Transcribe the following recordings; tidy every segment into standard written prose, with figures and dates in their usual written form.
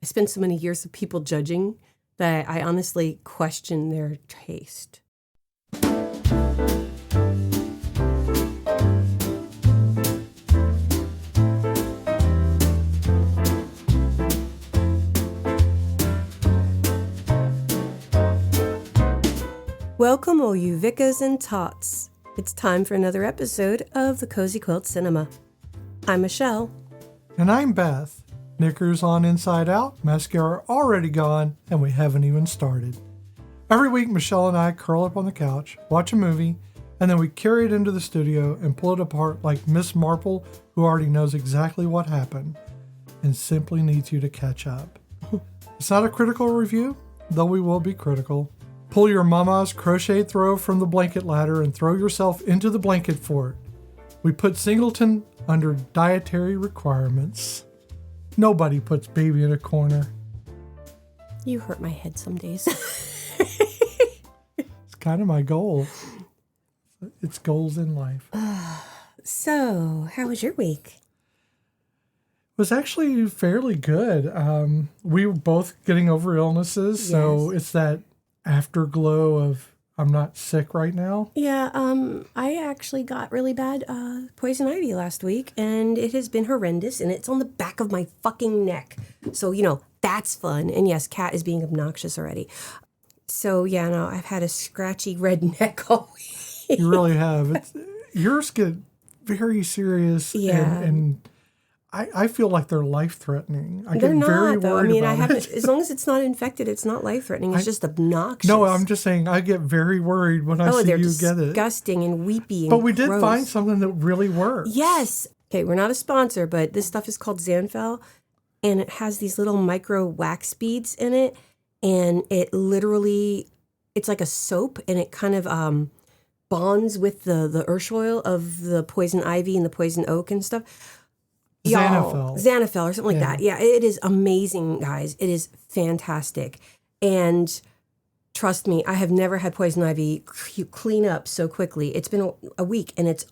I spent so many years of people judging that I honestly question their taste. Welcome, all you Vickas and Tots. It's time for another episode of the Cozy Quilt Cinema. I'm Michelle. And I'm Beth. Knickers on inside out, mascara already gone, and we haven't even started. Every week, Michelle and I curl up on the couch, watch a movie, and then we carry it into the studio and pull it apart like Miss Marple, who already knows exactly what happened and simply needs you to catch up. It's not a critical review, though we will be critical. Pull your mama's crochet throw from the blanket ladder and throw yourself into the blanket fort. We put Singleton under dietary requirements. Nobody puts baby in a corner. You hurt my head some days. It's kind of my goal. It's goals in life. So, how was your week? It was actually fairly good. We were both getting over illnesses, so it's that afterglow of I'm not sick right now. Yeah, I actually got really bad poison ivy last week, and it has been horrendous, and it's on the back of my fucking neck. So, that's fun. And yes, Kat is being obnoxious already. So, yeah, no, I've had a scratchy red neck all week. You really have. Yours get very serious, and I feel like they're life-threatening. They're not, very though. worried I about haven't. As long as it's not infected, it's not life-threatening. It's just obnoxious. No, I'm just saying I get very worried when I see they're you get it. disgusting and weepy and But we did gross. find something that really works. Yes. Okay, we're not a sponsor, but this stuff is called Zanfel, and it has these little micro wax beads in it, and it literally, it's like a soap, and it kind of bonds with the earth oil of the poison ivy and the poison oak and stuff. Xanafel or something like that. Yeah, it is amazing, guys. It is fantastic. And trust me, I have never had poison ivy clean up so quickly. It's been a week, and it's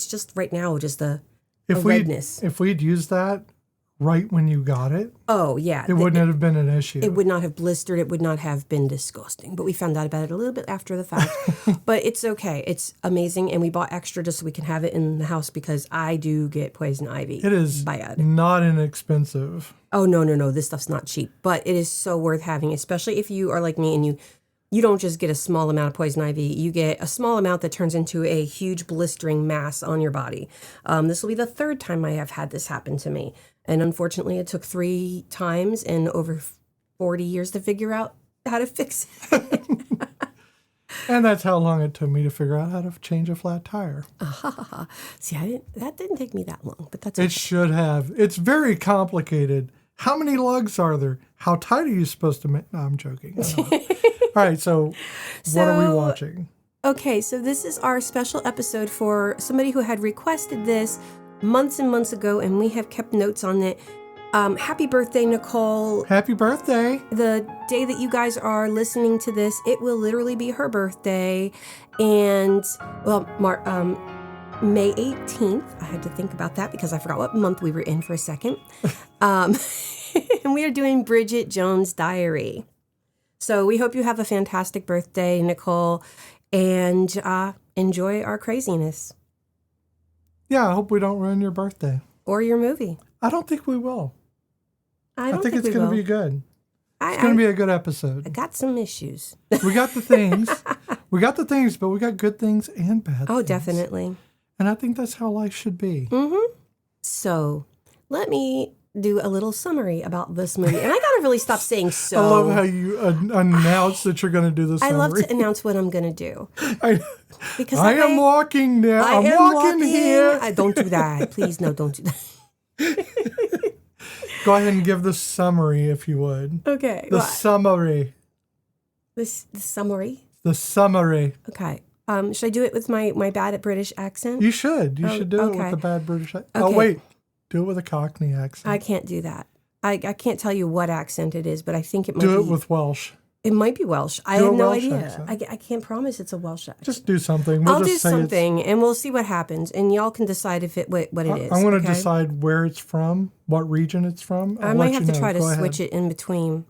just right now just a redness. If we'd used that right when you got it, it wouldn't have been an issue. It would not have blistered. It would not have been disgusting. But we found out about it a little bit after the fact. But it's okay. It's amazing. And we bought extra just so we can have it in the house because I do get poison ivy. It is bad. Not inexpensive. Oh, no. This stuff's not cheap. But it is so worth having, especially if you are like me and you don't just get a small amount of poison ivy. You get a small amount that turns into a huge blistering mass on your body. This will be the third time I have had this happen to me. And unfortunately, it took 3 times and over 40 years to figure out how to fix it. And that's how long it took me to figure out how to change a flat tire. See, that didn't take me that long, but that's okay. It should have. It's very complicated. How many lugs are there? How tight are you supposed to make? No, I'm joking. All right, so what are we watching? Okay, so this is our special episode for somebody who had requested this months and months ago, and we have kept notes on it. Happy birthday, Nicole. Happy birthday. The day that you guys are listening to this, it will literally be her birthday. And, well, May 18th, I had to think about that because I forgot what month we were in for a second. And we are doing Bridget Jones' Diary. So we hope you have a fantastic birthday, Nicole, and enjoy our craziness. Yeah, I hope we don't ruin your birthday. Or your movie. I don't think we will. I think it's going to be good. It's going to be a good episode. I got some issues. We got the things. But we got good things and bad things. Oh, definitely. And I think that's how life should be. Mm-hmm. So let me do a little summary about this movie. And I got to really stop saying so. I love how you announce that you're going to do the summary. I love to announce what I'm going to do. Because I am walking now. I'm walking here. Don't do that. Please, no, don't do that. Go ahead and give the summary, if you would. Okay. The summary. The summary? The summary. Okay. Should I do it with my bad British accent? You should. You should do it with the bad British accent. Okay. Oh, wait. Do it with a Cockney accent. I can't do that. I can't tell you what accent it is, but I think it might do it with Welsh. It might be Welsh. I Do a have no Welsh idea. accent. I can't promise it's a Welsh accent. Just do something. We'll I'll just do say something, and we'll see what happens, and y'all can decide if what it is. I'm going to okay? decide where it's from, what region it's from. I might have to try to switch it in between.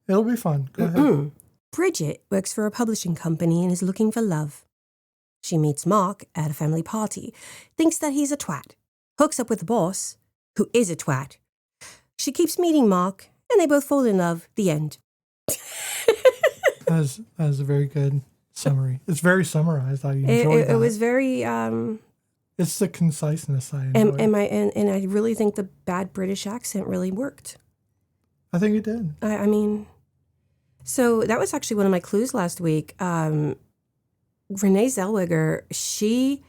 It'll be fun. Go ahead. Bridget works for a publishing company and is looking for love. She meets Mark at a family party, thinks that he's a twat, hooks up with the boss, who is a twat. She keeps meeting Mark, and they both fall in love. The end. That is a very good summary. It's very summarized. I enjoyed that. It was very... It's the conciseness I enjoy. And I really think the bad British accent really worked. I think it did. I mean... So that was actually one of my clues last week. Renée Zellweger, she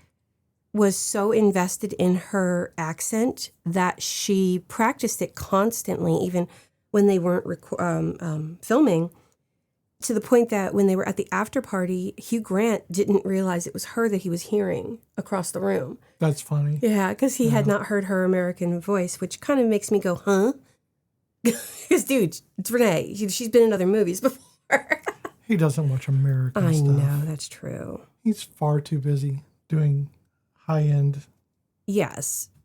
was so invested in her accent that she practiced it constantly, even when they weren't filming, to the point that when they were at the after party, Hugh Grant didn't realize it was her that he was hearing across the room. That's funny. Yeah, because he had not heard her American voice, which kind of makes me go, huh? Because, dude, it's Renee. She's been in other movies before. He doesn't watch American I stuff. know, that's true. He's far too busy doing high-end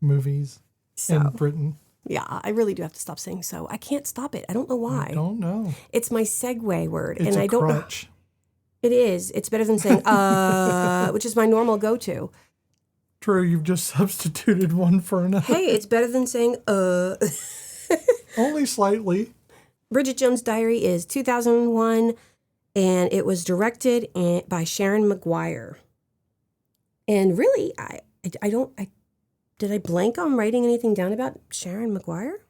movies in Britain. Yeah, I really do have to stop saying so. I can't stop it. I don't know why. I don't know. It's my segue word. It's and I don't crutch. know. It is. It's better than saying, which is my normal go-to. True, you've just substituted one for another. Hey, it's better than saying, Only slightly. Bridget Jones' Diary is 2001, and it was directed by Sharon Maguire. And really, did I blank on writing anything down about Sharon Maguire?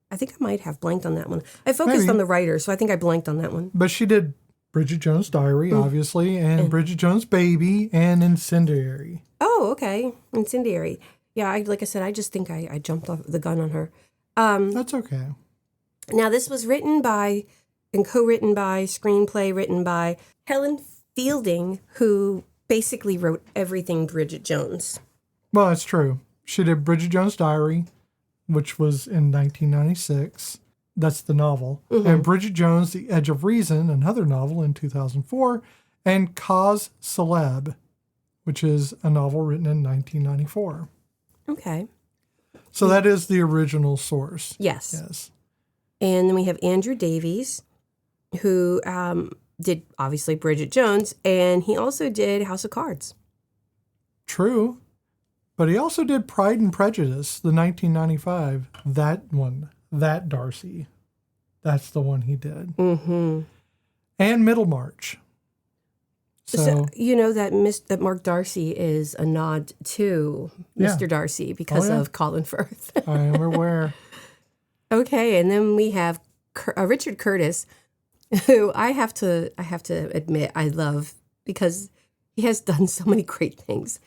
I think I might have blanked on that one. I focused on the writer, so I think I blanked on that one. But she did Bridget Jones' Diary, obviously, and Bridget Jones' Baby, and Incendiary. Oh, okay. Incendiary. Yeah, like I said, I just think I jumped off the gun on her. That's okay. Now, this was written by and co-written by, screenplay written by Helen Fielding, who basically wrote everything Bridget Jones. Well, that's true. She did Bridget Jones' Diary, which was in 1996. That's the novel. Mm-hmm. And Bridget Jones, The Edge of Reason, another novel in 2004. And Cause Celeb, which is a novel written in 1994. Okay. So that is the original source. Yes. And then we have Andrew Davies, who did, obviously, Bridget Jones, and he also did House of Cards. True. But he also did Pride and Prejudice, the 1995. That one. That Darcy. That's the one he did. Mm-hmm. And Middlemarch. So you know that Mark Darcy is a nod to Mr. Darcy because of Colin Firth. I am aware. Okay, and then we have Richard Curtis, who I have to admit I love because he has done so many great things.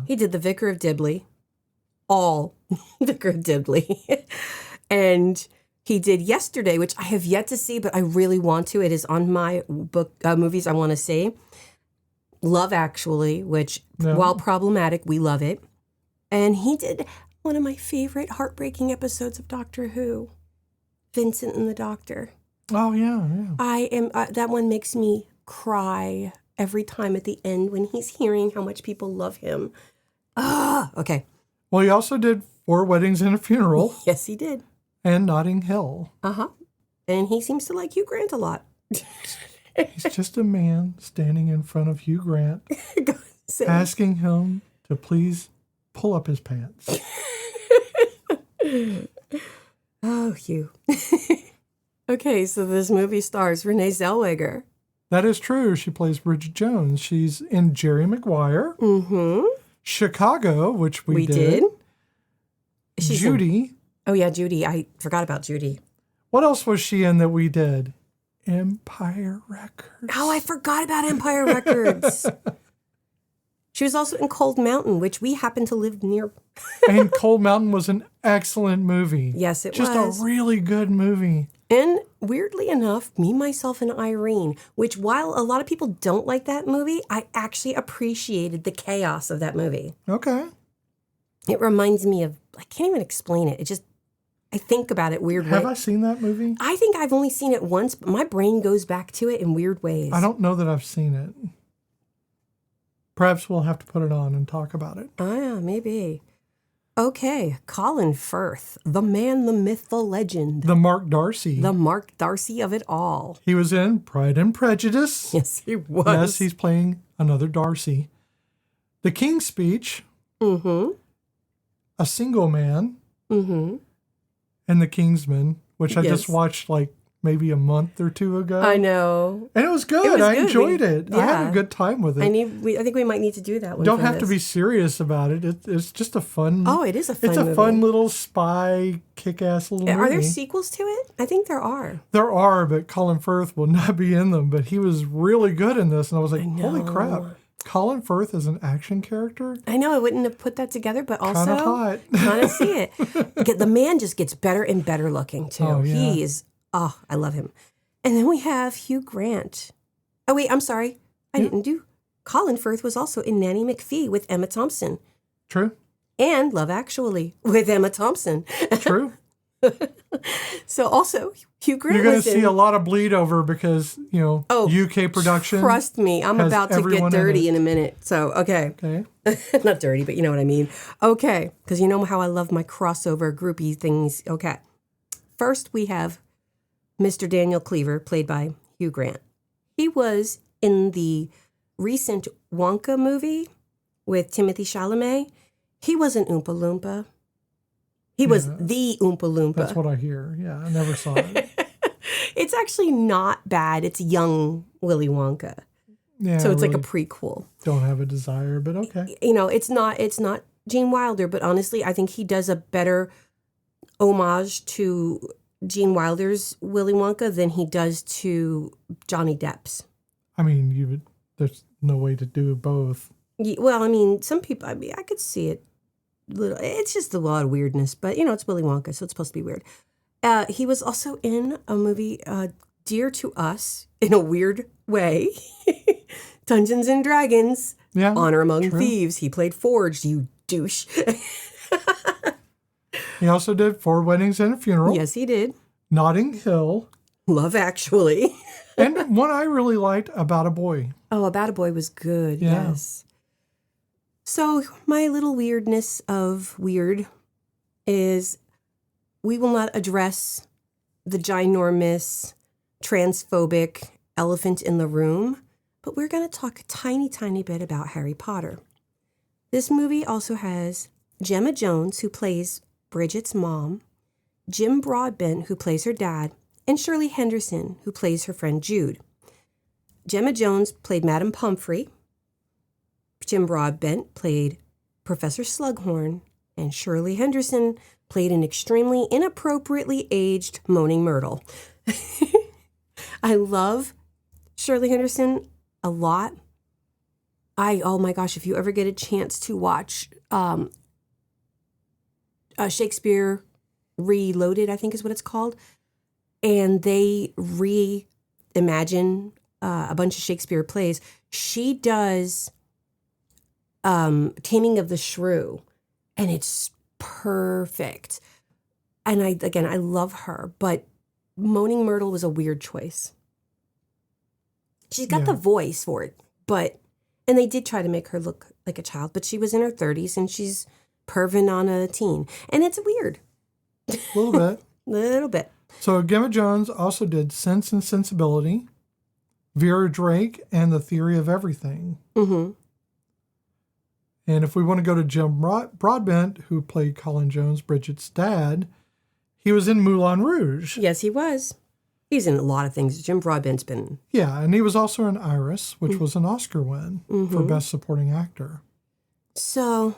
He did The Vicar of Dibley, all Vicar of Dibley, and he did Yesterday, which I have yet to see, but I really want to. It is on my book movies I want to see. Love Actually, which while problematic, we love it, and he did one of my favorite heartbreaking episodes of Doctor Who, Vincent and the Doctor. Oh yeah. I am that one makes me cry every time at the end when he's hearing how much people love him. Okay. Well, he also did 4 Weddings and a Funeral. Yes, he did. And Notting Hill. Uh-huh. And he seems to like Hugh Grant a lot. He's just a man standing in front of Hugh Grant, asking him to please pull up his pants. Oh, Hugh. Okay, so this movie stars Renée Zellweger. That is true. She plays Bridget Jones. She's in Jerry Maguire. Mm-hmm. Chicago, which we did. Judy. Oh, yeah, Judy. I forgot about Judy. What else was she in that we did? Empire Records. Oh, I forgot about Empire Records. She was also in Cold Mountain, which we happen to live near. And Cold Mountain was an excellent movie. Yes, it was. Just a really good movie. And weirdly enough, Me, Myself, and Irene, which while a lot of people don't like that movie, I actually appreciated the chaos of that movie. Okay. It reminds me of, I can't even explain it. It just, I think about it weird ways. Have I seen that movie? I think I've only seen it once, but my brain goes back to it in weird ways. I don't know that I've seen it. Perhaps we'll have to put it on and talk about it. Oh, yeah, maybe. Okay, Colin Firth, the man, the myth, the legend. The Mark Darcy. The Mark Darcy of it all. He was in Pride and Prejudice. Yes, he was. Yes, he's playing another Darcy. The King's Speech. Mm-hmm. A Single Man. Mm-hmm. And The Kingsman, which I Yes. just watched like maybe a month or two ago. I know. And it was good. It was I good. enjoyed it. I had Yeah. a good time with it. I think we might need to do that one. Don't for have to this. be serious about it. It's just a fun. Oh, it is a fun It's a movie. fun little spy, kick-ass little movie. Are there sequels to it? I think there are. There are, but Colin Firth will not be in them. But he was really good in this, and I was like, holy crap! Colin Firth is an action character? I know I wouldn't have put that together, but also Kind of hot. kind of see it. The man just gets better and better looking too. Oh, yeah. He is. Oh, I love him. And then we have Hugh Grant. Oh wait, I'm sorry, I didn't do. Colin Firth was also in Nanny McPhee with Emma Thompson, True. and Love Actually with Emma Thompson. True. So also Hugh Grant You're going to was in. see a lot of bleed over because, UK production. Trust me, I'm has about to get everyone in dirty it. in a minute. So okay. Okay. Not dirty, but you know what I mean. Okay, because you know how I love my crossover groupie things. Okay. First, we have Mr. Daniel Cleaver, played by Hugh Grant. He was in the recent Wonka movie with Timothée Chalamet. He was an Oompa Loompa. He was the Oompa Loompa. That's what I hear. Yeah, I never saw it. It's actually not bad. It's young Willy Wonka. Yeah, So it's I like a really prequel. don't have a desire, but okay. It's not Gene Wilder, but honestly, I think he does a better homage to Gene Wilder's Willy Wonka than he does to Johnny Depp's. I mean, there's no way to do both. Well, I mean, some people, I could see it. It's just a lot of weirdness, but it's Willy Wonka, so it's supposed to be weird. He was also in a movie dear to us in a weird way, Dungeons and Dragons. Yeah, Honor Among true. Thieves. He played Forge, you douche. He also did 4 Weddings and a Funeral, Yes, he did. Notting Hill, Love Actually. and one I really liked, About a Boy. Oh, About a Boy was good. Yeah. Yes. So my little weirdness of weird is we will not address the ginormous, transphobic elephant in the room, but we're going to talk a tiny, tiny bit about Harry Potter. This movie also has Gemma Jones, who plays Bridget's mom, Jim Broadbent, who plays her dad, and Shirley Henderson, who plays her friend Jude. Gemma Jones played Madame Pomfrey. Jim Broadbent played Professor Slughorn, and Shirley Henderson played an extremely inappropriately aged Moaning Myrtle. I love Shirley Henderson a lot. Oh my gosh, if you ever get a chance to watch Shakespeare Reloaded, I think is what it's called, and they reimagine a bunch of Shakespeare plays, she does Taming of the Shrew, and it's perfect. And I love her, but Moaning Myrtle was a weird choice. She's got the voice for it, and they did try to make her look like a child, but she was in her 30s and she's perving on a teen, and it's weird. A little bit. Little bit. So Gemma Jones also did Sense and Sensibility, Vera Drake, and The Theory of Everything. Mm-hmm. And if we want to go to Jim Broadbent, who played Colin Jones, Bridget's dad, he was in Moulin Rouge. Yes, he was. He's in a lot of things. Jim Broadbent's been... Yeah, and he was also in Iris, which was an Oscar win for Best Supporting Actor. So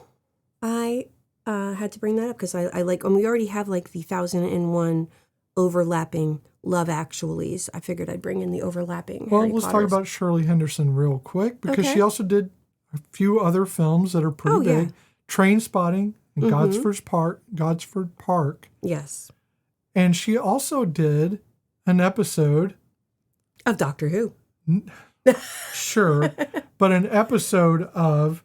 I had to bring that up because I like, and we already have like the 1001 overlapping Love Actuallys. I figured I'd bring in the overlapping Well, Harry let's talk Potters. about Shirley Henderson real quick because Okay. she also did a few other films that are pretty yeah. big. Train Spotting and Godsford Park. Yes. And she also did an episode, Of Doctor Who. sure, but an episode of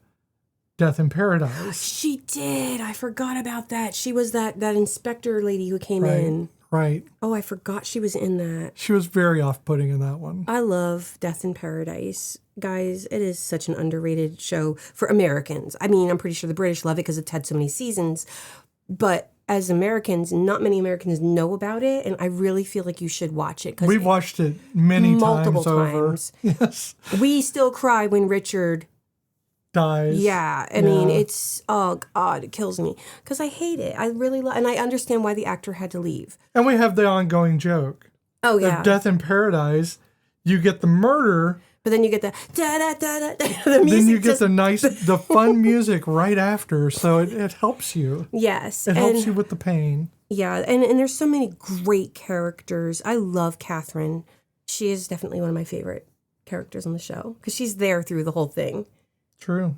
Death in Paradise. She did. I forgot about that. She was that inspector lady who came Right. in. Right. Oh, I forgot she was in that. She was very off-putting in that one. I love Death in Paradise. Guys, it is such an underrated show for Americans. I mean, I'm pretty sure the British love it because it's had so many seasons. But as Americans, not many Americans know about it. And I really feel like you should watch it. We've watched it multiple times. Yes. We still cry when Richard dies. Yeah. I mean, it's, oh, God, it kills me. Because I hate it. I really love, and I understand why the actor had to leave. And we have the ongoing joke. Oh, yeah. Death in Paradise, you get the murder. But then you get the da-da-da-da, the music. Then you get the fun music right after. So it helps you. Yes. It helps you with the pain. Yeah. And there's so many great characters. I love Catherine. She is definitely one of my favorite characters on the show. Because she's there through the whole thing. True.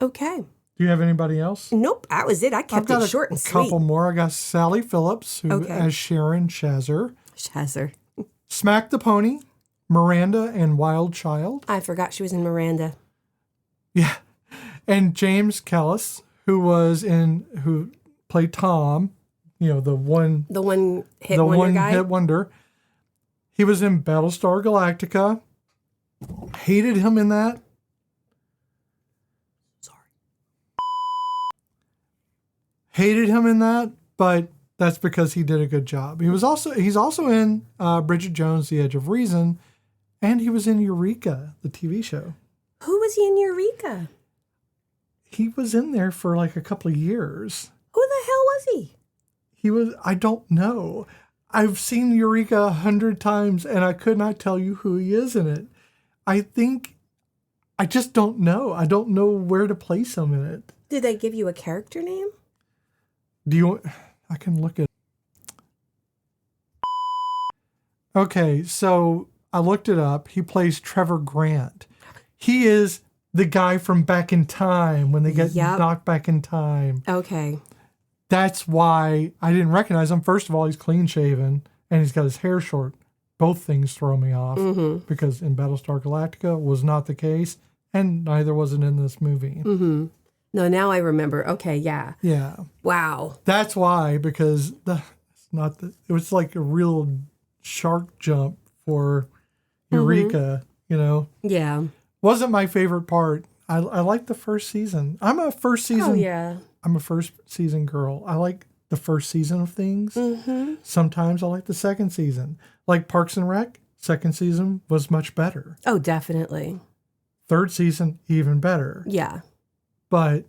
Okay. Do you have anybody else? Nope, that was it. I kept it short and sweet. A couple more. I got Sally Phillips, who as Sharon Chazer. Smack the Pony, Miranda and Wild Child. I forgot she was in Miranda. Yeah. And James Callis, who played Tom, the one hit wonder. He was in Battlestar Galactica. Hated him in that. Hated him in that, but that's because he did a good job. He's also in Bridget Jones' The Edge of Reason, and he was in Eureka, the TV show. Who was he in Eureka? He was in there for like a couple of years. Who the hell was he? I don't know. I've seen Eureka 100 times, and I could not tell you who he is in it. I just don't know. I don't know where to place him in it. Did they give you a character name? I can look at. Okay, so I looked it up. He plays Trevor Grant. He is the guy from Back in Time when they get knocked back in time. Okay. That's why I didn't recognize him. First of all, he's clean shaven and he's got his hair short. Both things throw me off because in Battlestar Galactica was not the case, and neither was it in this movie. Mm-hmm. No, now I remember. Okay, yeah. Yeah. Wow. That's why, because it was like a real shark jump for Eureka, Yeah. Wasn't my favorite part. I like the first season. I'm a first season. Oh, yeah. I'm a first season girl. I like the first season of things. Mm-hmm. Sometimes I like the second season. Like Parks and Rec, second season was much better. Oh, definitely. Third season, even better. Yeah. But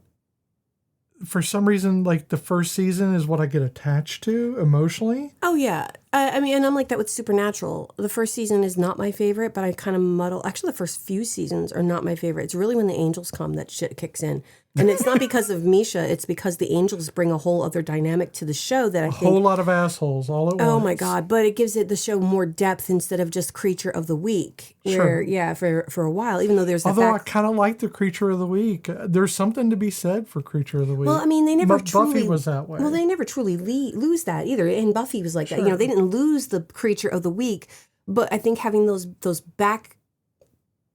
for some reason, like the first season is what I get attached to emotionally. Oh, yeah. I mean, and I'm like that with Supernatural. The first season is not my favorite, but I kind of muddle. Actually, the first few seasons are not my favorite. It's really when the angels come that shit kicks in. And it's not because of Misha. It's because the angels bring a whole other dynamic to the show that I think. A whole lot of assholes all at once. Oh, my God. But it gives the show more depth instead of just Creature of the Week. Where, yeah, for a while, even though there's that Although I kind of like the Creature of the Week. There's something to be said for Creature of the Week. Well, I mean, they never truly... Buffy was that way. Well, they never truly lose that either. And Buffy was like that. They didn't lose the Creature of the Week. But I think having those back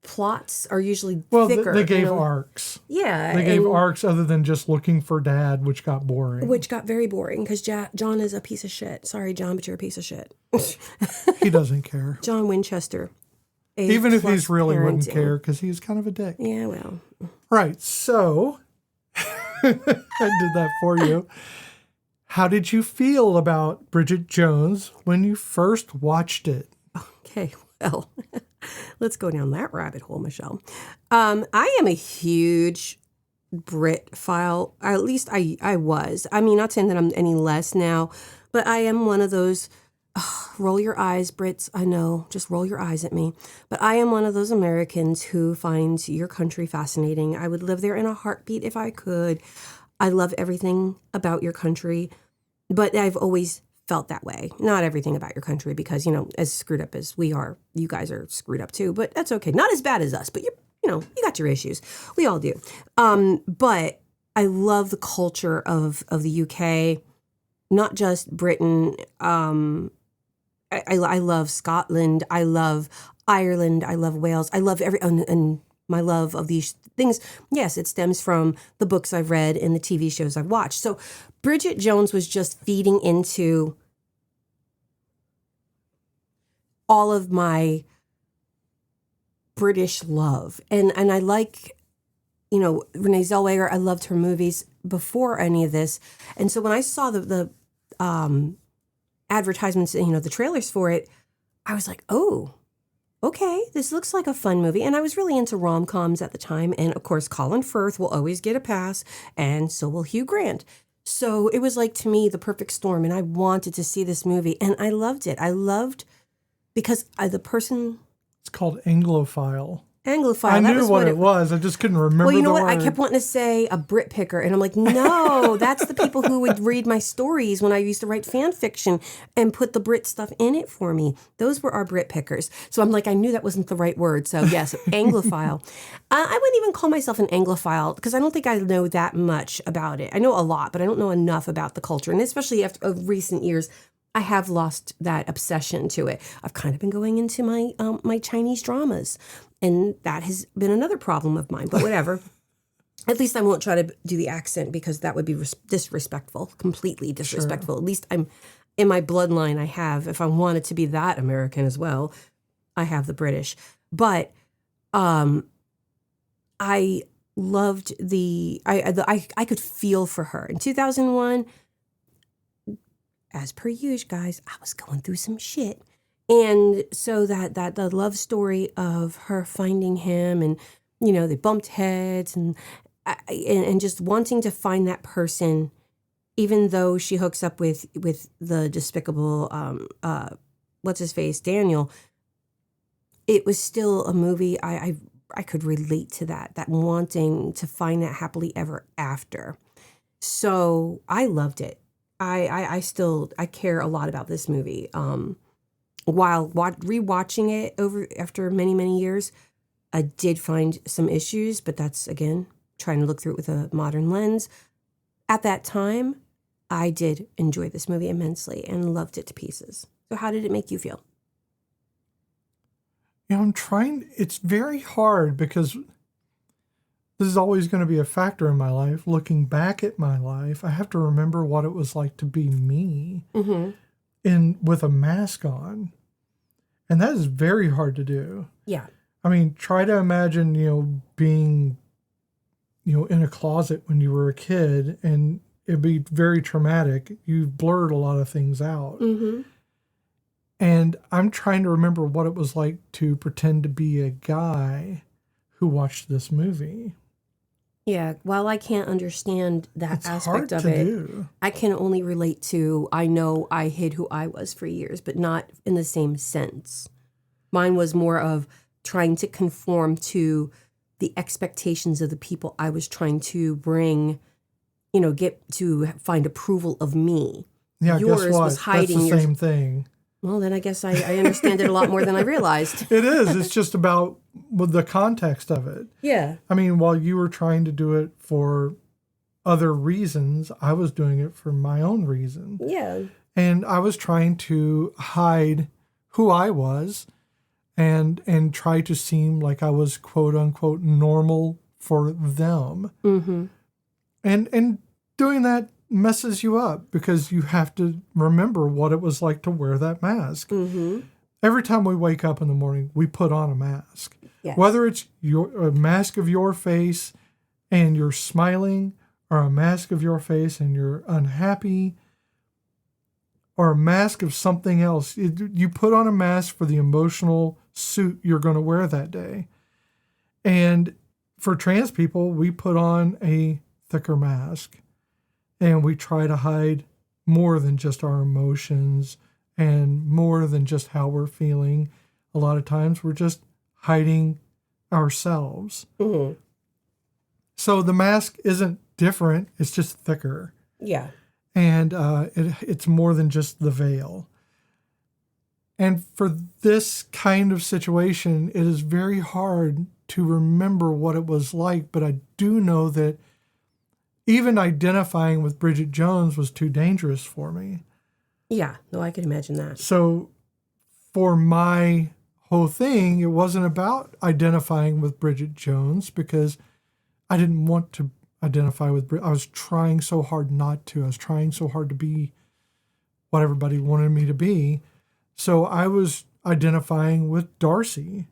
plots are usually thicker. They gave arcs. Yeah. They gave arcs other than just looking for dad, which got boring. Which got very boring because John is a piece of shit. Sorry, John, but you're a piece of shit. He doesn't care. John Winchester. Even if he's really wouldn't care because he's kind of a dick. Yeah, well. Right. So I did that for you. How did you feel about Bridget Jones when you first watched it? Okay, well, let's go down that rabbit hole, Michelle. I am a huge Brit file. At least I was. I mean, not saying that I'm any less now, but I am one of those, roll your eyes, Brits. I know, just roll your eyes at me. But I am one of those Americans who finds your country fascinating. I would live there in a heartbeat if I could. I love everything about your country, but I've always felt that way. Not everything about your country because, as screwed up as we are, you guys are screwed up too, but that's okay. Not as bad as us, but you got your issues. We all do. But I love the culture of the UK, not just Britain. I love Scotland. I love Ireland. I love Wales. I love and my love of these things, yes, it stems from the books I've read and the TV shows I've watched. So Bridget Jones was just feeding into all of my British love. And I like, Renée Zellweger. I loved her movies before any of this. And so when I saw the advertisements, the trailers for it, I was like, oh, okay, this looks like a fun movie. And I was really into rom-coms at the time. And of course, Colin Firth will always get a pass, and so will Hugh Grant. So it was like, to me, the perfect storm. And I wanted to see this movie, and I loved it. I loved, because the person... It's called Anglophile. Anglophile. I knew what it was. I just couldn't remember. Well, you know the what? word. I kept wanting to say a Brit picker, and I'm like, no, that's the people who would read my stories when I used to write fan fiction and put the Brit stuff in it for me. Those were our Brit pickers. So I'm like, I knew that wasn't the right word. So yes, Anglophile. I wouldn't even call myself an Anglophile because I don't think I know that much about it. I know a lot, but I don't know enough about the culture, and especially after of recent years. I have lost that obsession to it. I've kind of been going into my my Chinese dramas, and that has been another problem of mine. But whatever. At least I won't try to do the accent because that would be disrespectful, completely disrespectful. Sure. At least I'm in my bloodline. I have, if I wanted to be that American as well, I have the British. But I loved I could feel for her in 2001. As per usual, guys, I was going through some shit. And so that the love story of her finding him, and, they bumped heads, and just wanting to find that person, even though she hooks up with the despicable, what's his face, Daniel, it was still a movie I could relate to that wanting to find that happily ever after. So I loved it. I still care a lot about this movie. While rewatching it after many, many years, I did find some issues, but that's, again, trying to look through it with a modern lens. At that time, I did enjoy this movie immensely and loved it to pieces. So how did it make you feel? It's very hard because this is always going to be a factor in my life. Looking back at my life, I have to remember what it was like to be me with a mask on. And that is very hard to do. Yeah. I mean, try to imagine, being, in a closet when you were a kid, and it'd be very traumatic. You've blurred a lot of things out. Mm-hmm. And I'm trying to remember what it was like to pretend to be a guy who watched this movie. Yeah, while I can't understand that aspect of it, do. I can only relate to, I know I hid who I was for years, but not in the same sense. Mine was more of trying to conform to the expectations of the people I was trying to bring, get to find approval of me. Yeah, yours guess what? Was hiding. That's the same thing. Well, then I guess I understand it a lot more than I realized. It is. It's just about the context of it. Yeah. I mean, while you were trying to do it for other reasons, I was doing it for my own reason. Yeah. And I was trying to hide who I was and try to seem like I was, quote unquote, normal for them. Mm-hmm. And doing that messes you up because you have to remember what it was like to wear that mask. Mm-hmm. Every time we wake up in the morning, we put on a mask. Yes. Whether it's a mask of your face and you're smiling, or a mask of your face and you're unhappy, or a mask of something else. You put on a mask for the emotional suit you're going to wear that day. And for trans people, we put on a thicker mask. And we try to hide more than just our emotions and more than just how we're feeling. A lot of times we're just hiding ourselves. Mm-hmm. So the mask isn't different. It's just thicker. Yeah. And it's more than just the veil. And for this kind of situation, it is very hard to remember what it was like. But I do know that even identifying with Bridget Jones was too dangerous for me. Yeah, no, I can imagine that. So for my whole thing, it wasn't about identifying with Bridget Jones because I didn't want to identify with Bridget. I was trying so hard not to. I was trying so hard to be what everybody wanted me to be. So I was identifying with Darcy.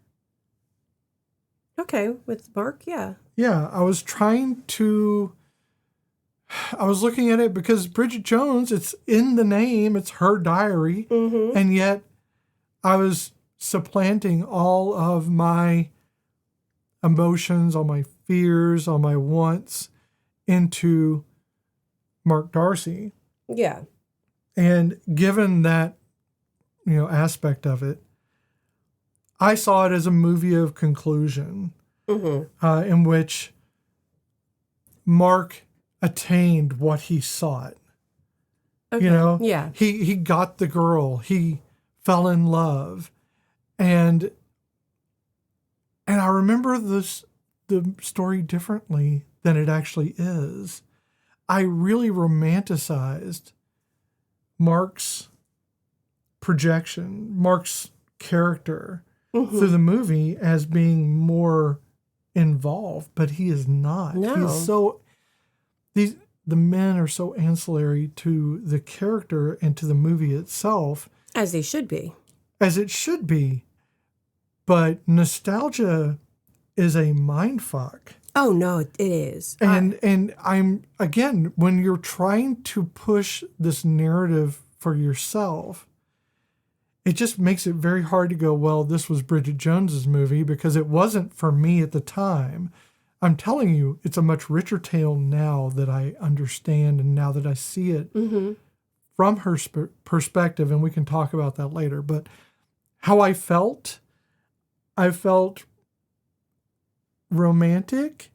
Okay, with Mark, yeah. Yeah, I was looking at it because Bridget Jones, it's in the name, it's her diary, and yet I was supplanting all of my emotions, all my fears, all my wants into Mark Darcy. Yeah. And given that, aspect of it, I saw it as a movie of conclusion in which Mark attained what he sought. Okay. Yeah. He got the girl. He fell in love. And I remember the story differently than it actually is. I really romanticized Mark's projection, Mark's character through the movie as being more involved, but he is not. No. He's so the men are so ancillary to the character and to the movie itself. As they should be. As it should be. But nostalgia is a mindfuck. Oh, no, it is. And I'm, again, when you're trying to push this narrative for yourself, it just makes it very hard to go, well, this was Bridget Jones's movie, because it wasn't for me at the time. I'm telling you, it's a much richer tale now that I understand and now that I see it from her perspective, and we can talk about that later. But how I felt romantic,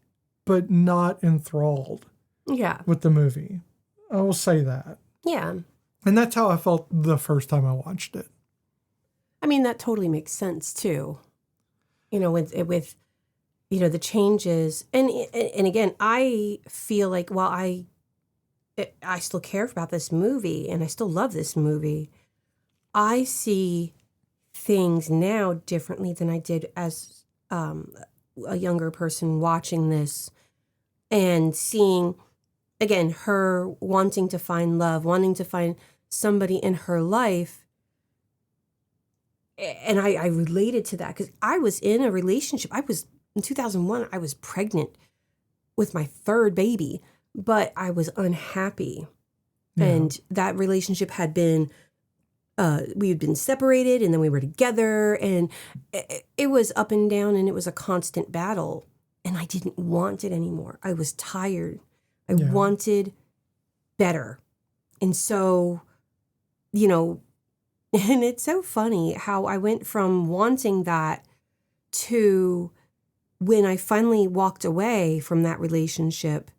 but not enthralled with the movie. I will say that. Yeah. And that's how I felt the first time I watched it. I mean, that totally makes sense, too. With the changes. And again, I feel like while I still care about this movie and I still love this movie, I see things now differently than I did as a younger person watching this and seeing, again, her wanting to find love, wanting to find somebody in her life. And I related to that because I was in a relationship. In 2001, I was pregnant with my third baby, but I was unhappy. Yeah. And that relationship had been, we had been separated and then we were together, and it was up and down, and it was a constant battle, and I didn't want it anymore. I was tired. I wanted better. And so, and it's so funny how I went from wanting that to when I finally walked away from that relationship,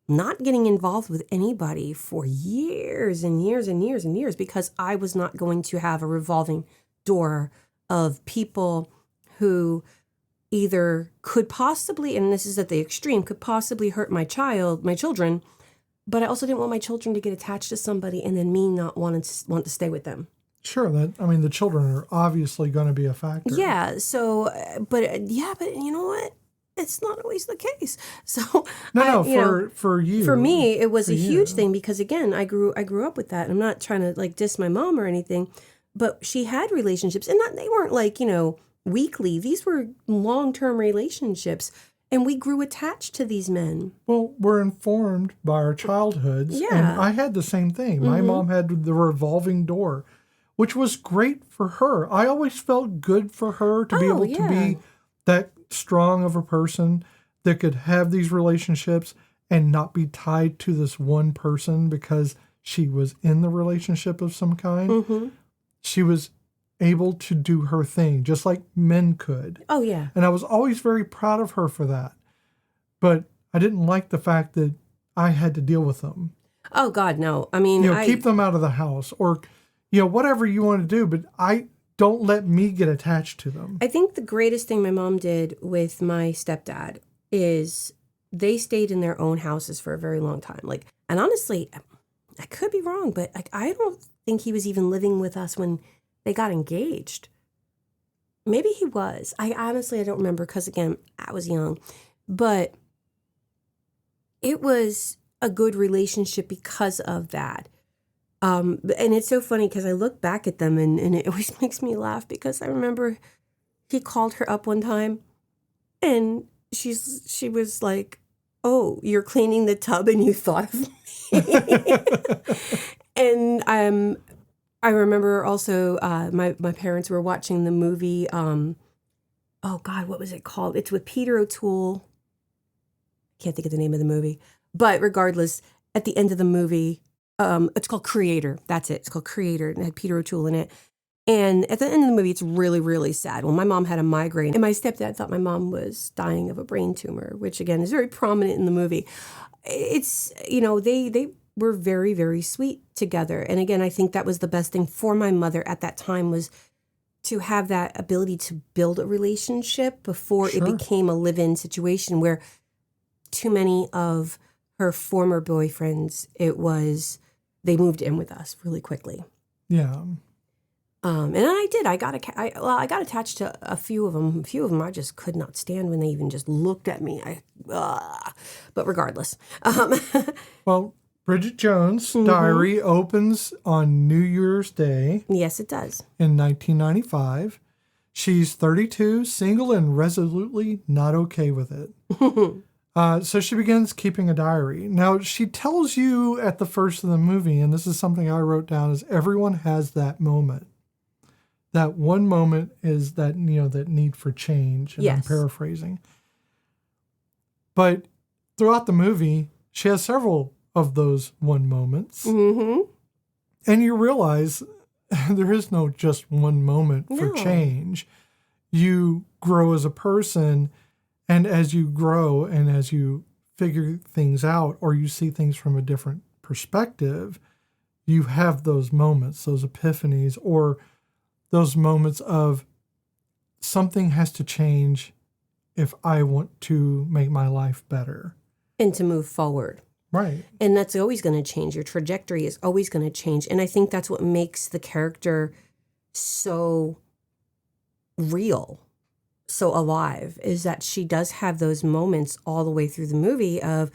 not getting involved with anybody for years and years and years and years, because I was not going to have a revolving door of people who either could possibly, and this is at the extreme, could possibly hurt my children, but I also didn't want my children to get attached to somebody and then me not want to stay with them. Sure, the children are obviously going to be a factor. Yeah, so, but you know what? It's not always the case. So for you. For me, it was a huge thing because, again, I grew up with that. I'm not trying to diss my mom or anything, but she had relationships, and they weren't weekly. These were long-term relationships, and we grew attached to these men. Well, we're informed by our childhoods, yeah. And I had the same thing. My mom had the revolving door, which was great for her. I always felt good for her to be able to be that strong of a person that could have these relationships and not be tied to this one person because she was in the relationship of some kind. Mm-hmm. She was able to do her thing just like men could. Oh, yeah. And I was always very proud of her for that. But I didn't like the fact that I had to deal with them. Oh, God, no. I mean, keep them out of the house or, whatever you want to do, but don't let me get attached to them. I think the greatest thing my mom did with my stepdad is they stayed in their own houses for a very long time. And honestly, I could be wrong, but I don't think he was even living with us when they got engaged. Maybe he was. I don't remember because, again, I was young. But it was a good relationship because of that. And it's so funny because I look back at them and it always makes me laugh because I remember he called her up one time and she was like, "Oh, you're cleaning the tub and you thought of me." And I remember also my parents were watching the movie, oh God, what was it called? It's with Peter O'Toole. Can't think of the name of the movie. But regardless, at the end of the movie, it's called Creator. That's it. It's called Creator. And it had Peter O'Toole in it. And at the end of the movie, it's really, really sad. Well, my mom had a migraine. And my stepdad thought my mom was dying of a brain tumor, which, again, is very prominent in the movie. It's, they were very, very sweet together. And, again, I think that was the best thing for my mother at that time was to have that ability to build a relationship before it became a live-in situation where too many of her former boyfriends, they moved in with us really quickly. Yeah. And I did. I got attached to a few of them. A few of them I just could not stand when they even just looked at me. But regardless. Well, Bridget Jones' diary opens on New Year's Day. Yes, it does. In 1995. She's 32, single, and resolutely not okay with it. So she begins keeping a diary. Now, she tells you at the first of the movie, and this is something I wrote down, is everyone has that moment. That one moment is that, that need for change. And I'm paraphrasing. But throughout the movie, she has several of those one moments. Mm-hmm. And you realize there is no just one moment for change. You grow as a person. And as you grow and as you figure things out or you see things from a different perspective, you have those moments, those epiphanies, or those moments of something has to change if I want to make my life better. And to move forward. Right. And that's always going to change. Your trajectory is always going to change. And I think that's what makes the character so real, so alive, is that she does have those moments all the way through the movie of,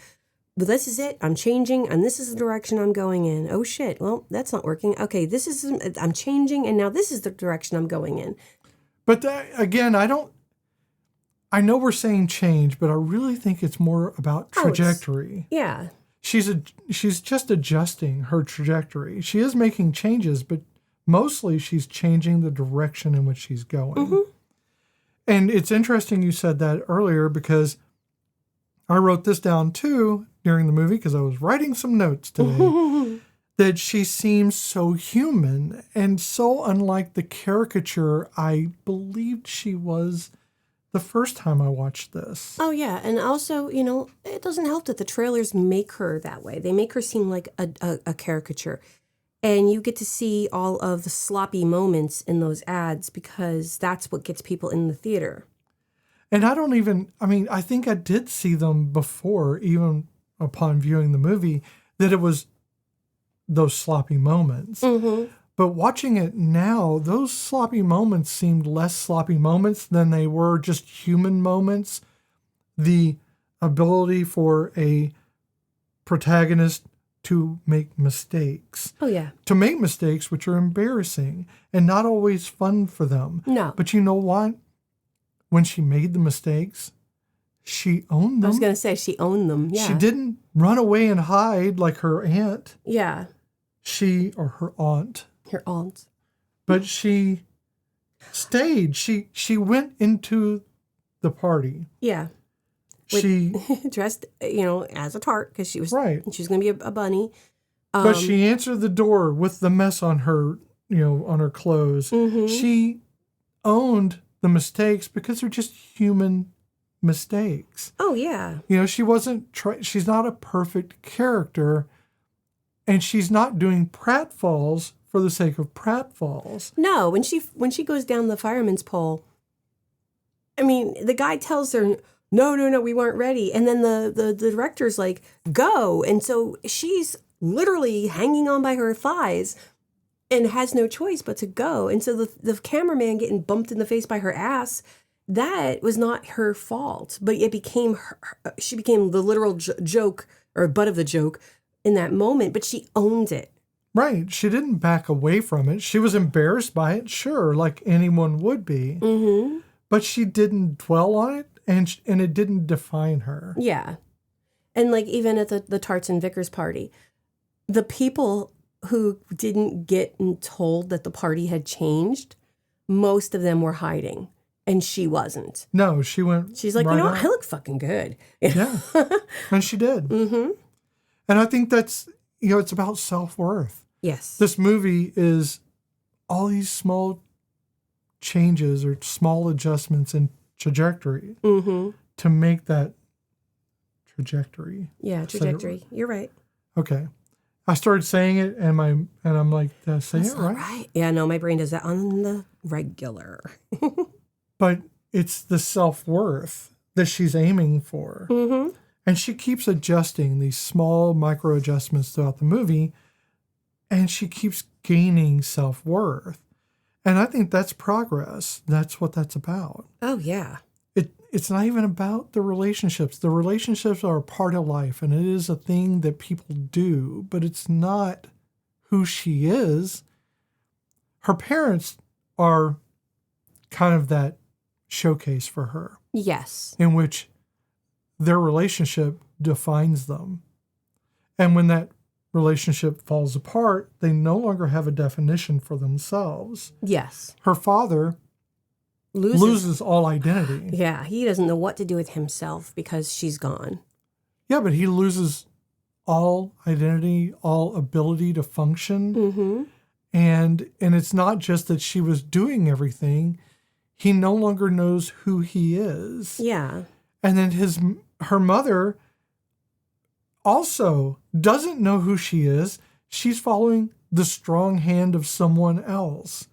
well, this is it. I'm changing, and this is the direction I'm going in. Oh, shit. Well, that's not working. Okay, I'm changing, and now this is the direction I'm going in. But again, I know we're saying change, but I really think it's more about trajectory. Yeah. She's just adjusting her trajectory. She is making changes, but mostly she's changing the direction in which she's going. Mm-hmm. And it's interesting you said that earlier because I wrote this down too during the movie because I was writing some notes today that she seems so human and so unlike the caricature I believed she was the first time I watched this. Oh, yeah. And also, it doesn't help that the trailers make her that way. They make her seem like a caricature. And you get to see all of the sloppy moments in those ads because that's what gets people in the theater. And I think I did see them before, even upon viewing the movie, that it was those sloppy moments. Mm-hmm. But watching it now, those sloppy moments seemed less sloppy moments than they were just human moments. The ability for a protagonist to make mistakes. Oh, yeah. To make mistakes which are embarrassing and not always fun for them. No. But you know what? When she made the mistakes, she owned them. I was going to say she owned them, yeah. She didn't run away and hide like her aunt. Yeah. Or her aunt. Her aunt. But she stayed. She went into the party. Yeah. She dressed, as a tart because she was right. She was going to be a bunny. But she answered the door with the mess on her, on her clothes. Mm-hmm. She owned the mistakes because they're just human mistakes. Oh yeah. She's not a perfect character, and she's not doing pratfalls for the sake of pratfalls. No, when she goes down the fireman's pole, the guy tells her, No, we weren't ready. And then the director's like, go. And so she's literally hanging on by her thighs and has no choice but to go. And so the cameraman getting bumped in the face by her ass, that was not her fault, but it became she became the literal joke or butt of the joke in that moment, but she owned it. Right. She didn't back away from it. She was embarrassed by it, sure, like anyone would be. Mm-hmm. But she didn't dwell on it, and it didn't define her. Yeah. And like even at the Tarts and Vickers party, the people who didn't get told that the party had changed, most of them were hiding. And she wasn't. No, she went. She's like, right I out. look fucking good. Yeah. And she did. Mm-hmm. And I think that's, it's about self-worth. Yes. This movie is all these small changes or small adjustments in trajectory to make that trajectory. Yeah, trajectory. You're right. Okay. I started saying it and I'm like, did I say it right? Right. Yeah, no, my brain does that on the regular. But it's the self-worth that she's aiming for. Mm-hmm. And she keeps adjusting these small micro adjustments throughout the movie, and she keeps gaining self-worth. And I think that's progress. That's what that's about. Oh, yeah. It's not even about the relationships. The relationships are a part of life, and it is a thing that people do, but it's not who she is. Her parents are kind of that showcase for her. Yes. In which their relationship defines them. And when that relationship falls apart, they no longer have a definition for themselves. Yes. Her father loses all identity. Yeah, he doesn't know what to do with himself because she's gone. Yeah, but he loses all identity, all ability to function. Mm-hmm. And it's not just that she was doing everything. He no longer knows who he is. Yeah. And then her mother also doesn't know who she is. She's following the strong hand of someone else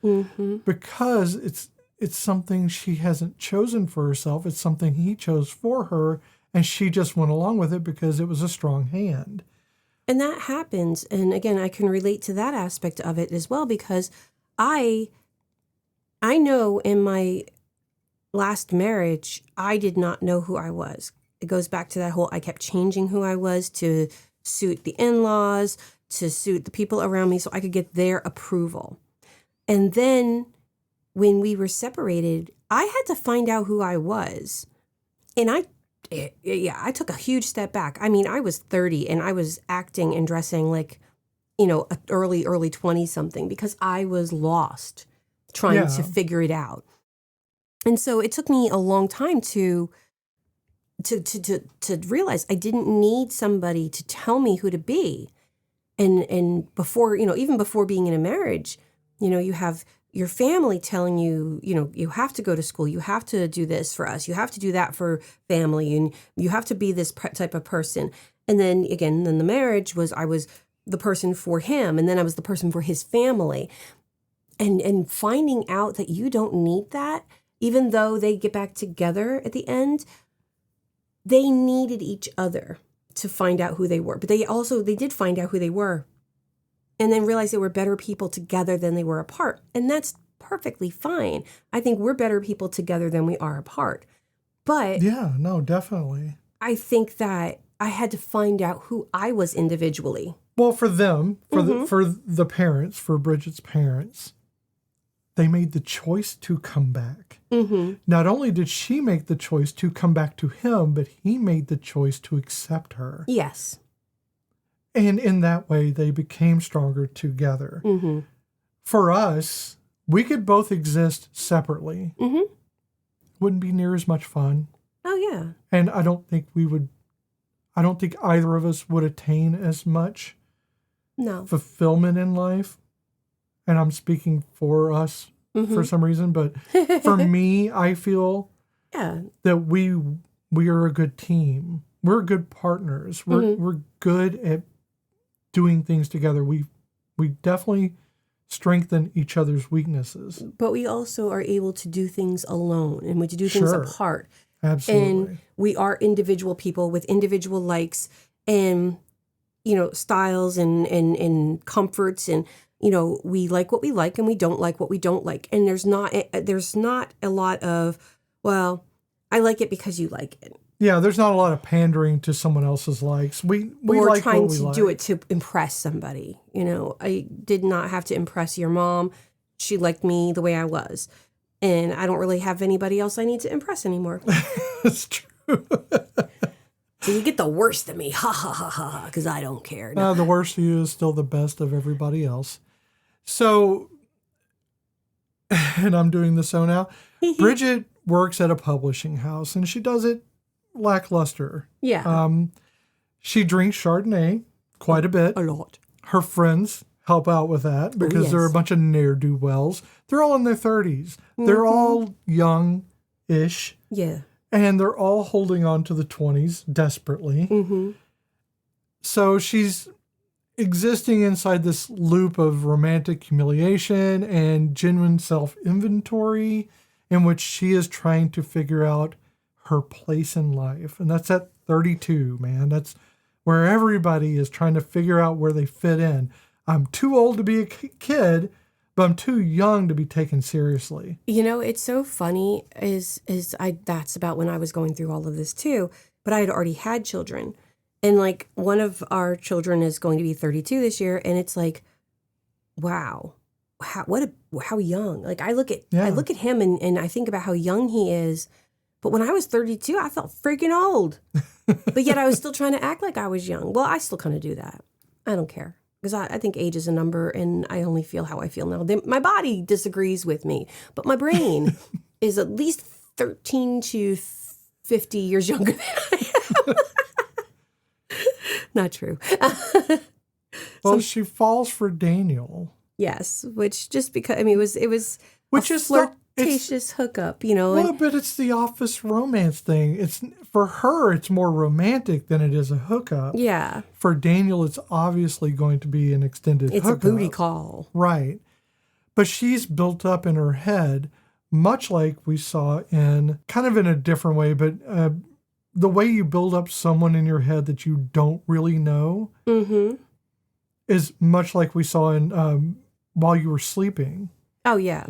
because it's something she hasn't chosen for herself. It's something he chose for her, and she just went along with it because it was a strong hand. And that happens. And again, I can relate to that aspect of it as well, because I know in my last marriage, I did not know who I was. It goes back to that whole, I kept changing who I was to suit the in-laws, to suit the people around me so I could get their approval. And then when we were separated, I had to find out who I was. And I took a huge step back. I mean, I was 30 and I was acting and dressing like, early 20-something because I was lost trying to figure it out. And so it took me a long time to realize I didn't need somebody to tell me who to be. And before, even before being in a marriage, you have your family telling you, you have to go to school, you have to do this for us, you have to do that for family, and you have to be this type of person. And then again, the marriage was, I was the person for him, and then I was the person for his family. And finding out that you don't need that, even though they get back together at the end, they needed each other to find out who they were. But they did find out who they were and then realized they were better people together than they were apart. And that's perfectly fine. I think we're better people together than we are apart. But yeah, no, definitely. I think that I had to find out who I was individually. Well, for them, for the parents, for Bridget's parents, they made the choice to come back. Mm-hmm. Not only did she make the choice to come back to him, but he made the choice to accept her. Yes. And in that way, they became stronger together. Mm-hmm. For us, we could both exist separately. Mm-hmm. Wouldn't be near as much fun. Oh, yeah. And I don't think either of us would attain as much fulfillment in life. And I'm speaking for us for some reason, but for me, I feel that we are a good team. We're good partners. We're good at doing things together. We definitely strengthen each other's weaknesses. But we also are able to do things alone, and we do things apart. Absolutely. And we are individual people with individual likes and styles and comforts, and we like what we like and we don't like what we don't like. And there's not a lot of, well, I like it because you like it. Yeah, there's not a lot of pandering to someone else's likes. We or like trying what we to like. do it to impress somebody. I did not have to impress your mom. She liked me the way I was. And I don't really have anybody else I need to impress anymore. It's true. So you get the worst of me, ha ha ha ha, because I don't care. No. The worst of you is still the best of everybody else. So, and I'm doing the so now. Bridget works at a publishing house, and she does it lackluster. Yeah. She drinks Chardonnay quite a bit. A lot. Her friends help out with that because they're a bunch of ne'er-do-wells. They're all in their 30s. They're all young-ish. Yeah. And they're all holding on to the 20s desperately. Mm-hmm. So she's existing inside this loop of romantic humiliation and genuine self-inventory in which she is trying to figure out her place in life. And that's at 32, man. That's where everybody is trying to figure out where they fit in. I'm too old to be a kid, but I'm too young to be taken seriously. It's so funny that's about when I was going through all of this too, but I had already had children. And like one of our children is going to be 32 this year. And it's like, wow, how young. Like I look at him and I think about how young he is. But when I was 32, I felt freaking old. But yet I was still trying to act like I was young. Well, I still kind of do that. I don't care. Because I think age is a number, and I only feel how I feel now. My body disagrees with me, but my brain is at least 13 to 50 years younger than I am. Not true. Well, she falls for Daniel. Yes, which just because, it was which a is flirtatious hookup, Well, but it's the office romance thing. It's for her, it's more romantic than it is a hookup. Yeah. For Daniel, it's obviously going to be an extended hookup. It's a booty call. Right. But she's built up in her head, much like we saw in, kind of in a different way, but the way you build up someone in your head that you don't really know is much like we saw in While You Were Sleeping. Oh, yeah.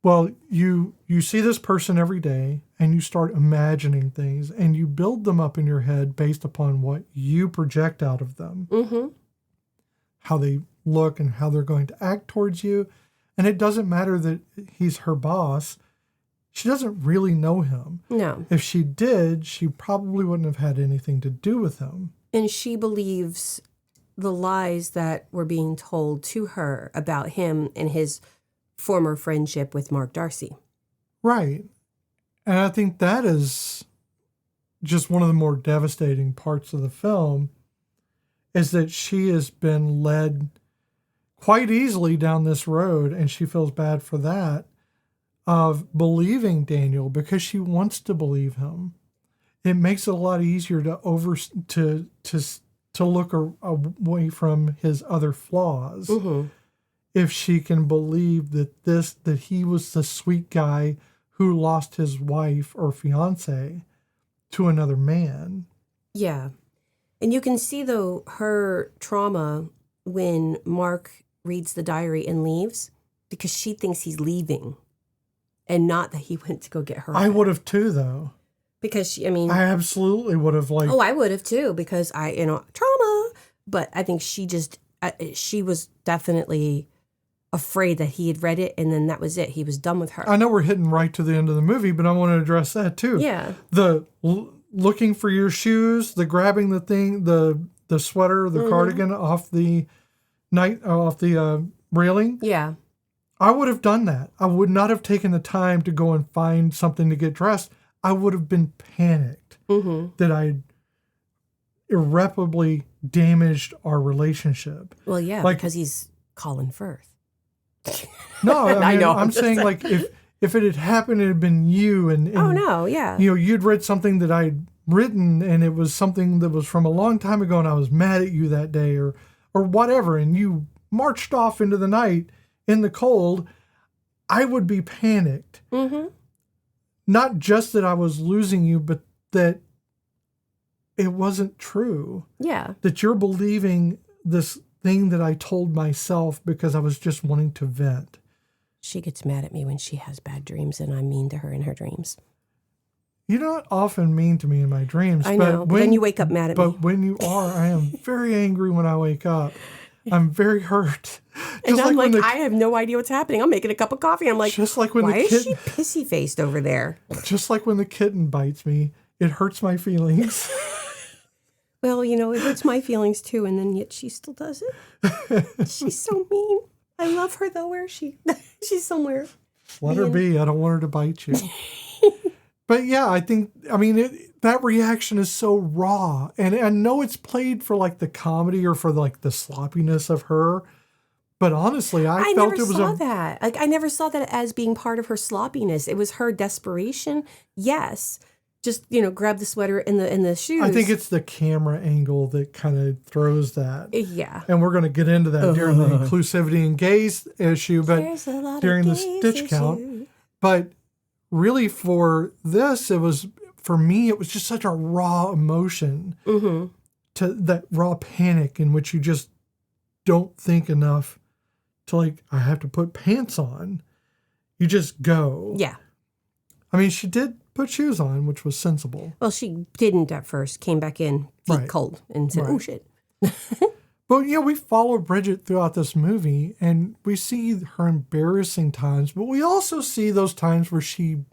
Well, you see this person every day and you start imagining things and you build them up in your head based upon what you project out of them. Mm-hmm. How they look and how they're going to act towards you. And it doesn't matter that he's her boss. She doesn't really know him. No. If she did, she probably wouldn't have had anything to do with him. And she believes the lies that were being told to her about him and his former friendship with Mark Darcy. Right. And I think that is just one of the more devastating parts of the film, is that she has been led quite easily down this road, and she feels bad for that, of believing Daniel because she wants to believe him. It makes it a lot easier to look away from his other flaws. Mm-hmm. If she can believe that he was the sweet guy who lost his wife or fiance to another man. Yeah. And you can see, though, her trauma when Mark reads the diary and leaves, because she thinks he's leaving and not that he went to go get her. I would have too, though. Because I absolutely would have Oh, I would have too, because trauma. But I think she was definitely afraid that he had read it and then that was it. He was done with her. I know we're hitting right to the end of the movie, but I want to address that too. Yeah. The looking for your shoes, the grabbing the thing, the sweater, the cardigan off the railing. Yeah. I would have done that. I would not have taken the time to go and find something to get dressed. I would have been panicked that I irreparably damaged our relationship. Well, yeah, because he's Colin Firth. No, I know. I'm saying like if it had happened, it had been you and oh no, yeah. You'd read something that I'd written and it was something that was from a long time ago and I was mad at you that day or whatever, and you marched off into the night in the cold, I would be panicked. Mm-hmm. Not just that I was losing you, but that it wasn't true. Yeah. That you're believing this thing that I told myself because I was just wanting to vent. She gets mad at me when she has bad dreams, and I'm mean to her in her dreams. You're not often mean to me in my dreams. I know, but then you wake up mad at me. But when you are, I am very angry when I wake up. I'm very hurt. And I'm like, I have no idea what's happening. I'm making a cup of coffee. I'm like, just like when why is she pissy-faced over there? Just like when the kitten bites me, it hurts my feelings. Well, you know, it hurts my feelings too, and then yet she still does it. She's so mean. I love her, though. Where is she? She's somewhere. Let her be. I don't want her to bite you. But yeah, that reaction is so raw. And I know it's played for like the comedy or for like the sloppiness of her. But honestly, I felt it was never saw that. Like, I never saw that as being part of her sloppiness. It was her desperation. Yes. Just, grab the sweater and the shoes. I think it's the camera angle that kind of throws that. Yeah. And we're going to get into that during the inclusivity and gays issue, but during the stitch count. But really for this, for me, it was just such a raw emotion to that raw panic in which you just don't think enough to like, I have to put pants on. You just go. Yeah. I mean, she did put shoes on, which was sensible. Well, she didn't at first. Came back in feet cold and said, oh, shit. But, we follow Bridget throughout this movie, and we see her embarrassing times, but we also see those times where she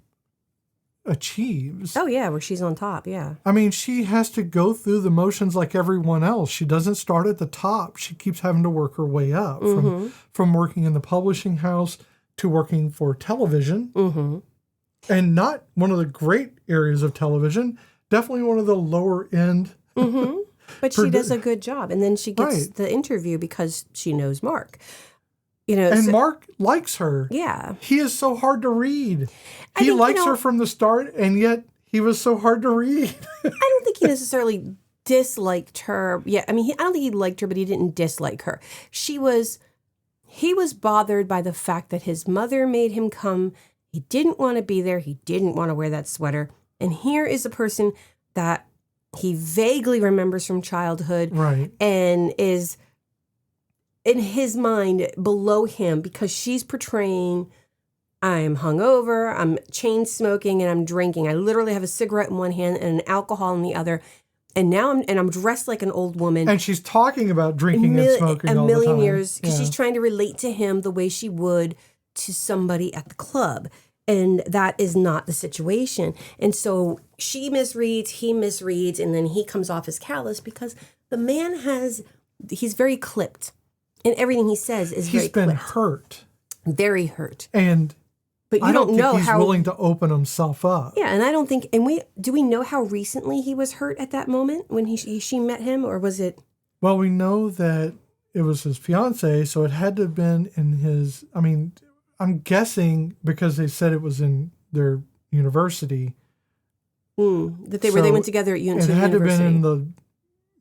achieves. Oh, yeah, where she's on top, yeah. I mean, she has to go through the motions like everyone else. She doesn't start at the top. She keeps having to work her way up from working in the publishing house to working for television. Mm-hmm. And not one of the great areas of television, definitely one of the lower end. Mm-hmm. But she does a good job. And then she gets the interview because she knows Mark. And Mark likes her. Yeah. He is so hard to read. He likes her from the start, and yet he was so hard to read. I don't think he necessarily disliked her. Yeah, I don't think he liked her, but he didn't dislike her. He was bothered by the fact that his mother made him come. He didn't want to be there. He didn't want to wear that sweater. And here is a person that he vaguely remembers from childhood. Right. And is, in his mind, below him because she's portraying, I'm hungover, I'm chain smoking, and I'm drinking. I literally have a cigarette in one hand and an alcohol in the other. And now I'm dressed like an old woman. And she's talking about drinking and smoking all the time. A million years. Because she's trying to relate to him the way she would to somebody at the club. And that is not the situation. And so she misreads, he misreads, and then he comes off as callous because the man he's very clipped. And everything he says is very clipped. He's been hurt. Very hurt. But I don't think he's willing to open himself up. Yeah, and I don't think, do we know how recently he was hurt at that moment when she met him, or was it? Well, we know that it was his fiance, so it had to have been in his, I'm guessing because they said it was in their university. That they went together at university. It had to have been in the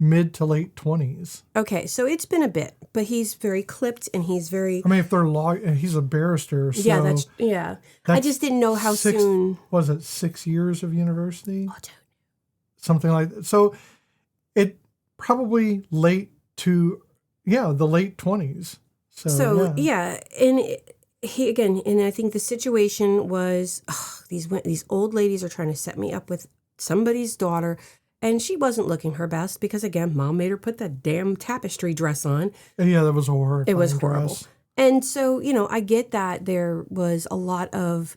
mid to late 20s. Okay, so it's been a bit, but he's very clipped and he's very... if they're he's a barrister, so... Yeah, I just didn't know how soon... Was it 6 years of university? Oh, dude. Something like that. So it probably late to, the late 20s. And I think the situation was, these old ladies are trying to set me up with somebody's daughter, and she wasn't looking her best because, again, Mom made her put that damn tapestry dress on. And that was horrible. It was horrible. And so, I get that there was a lot of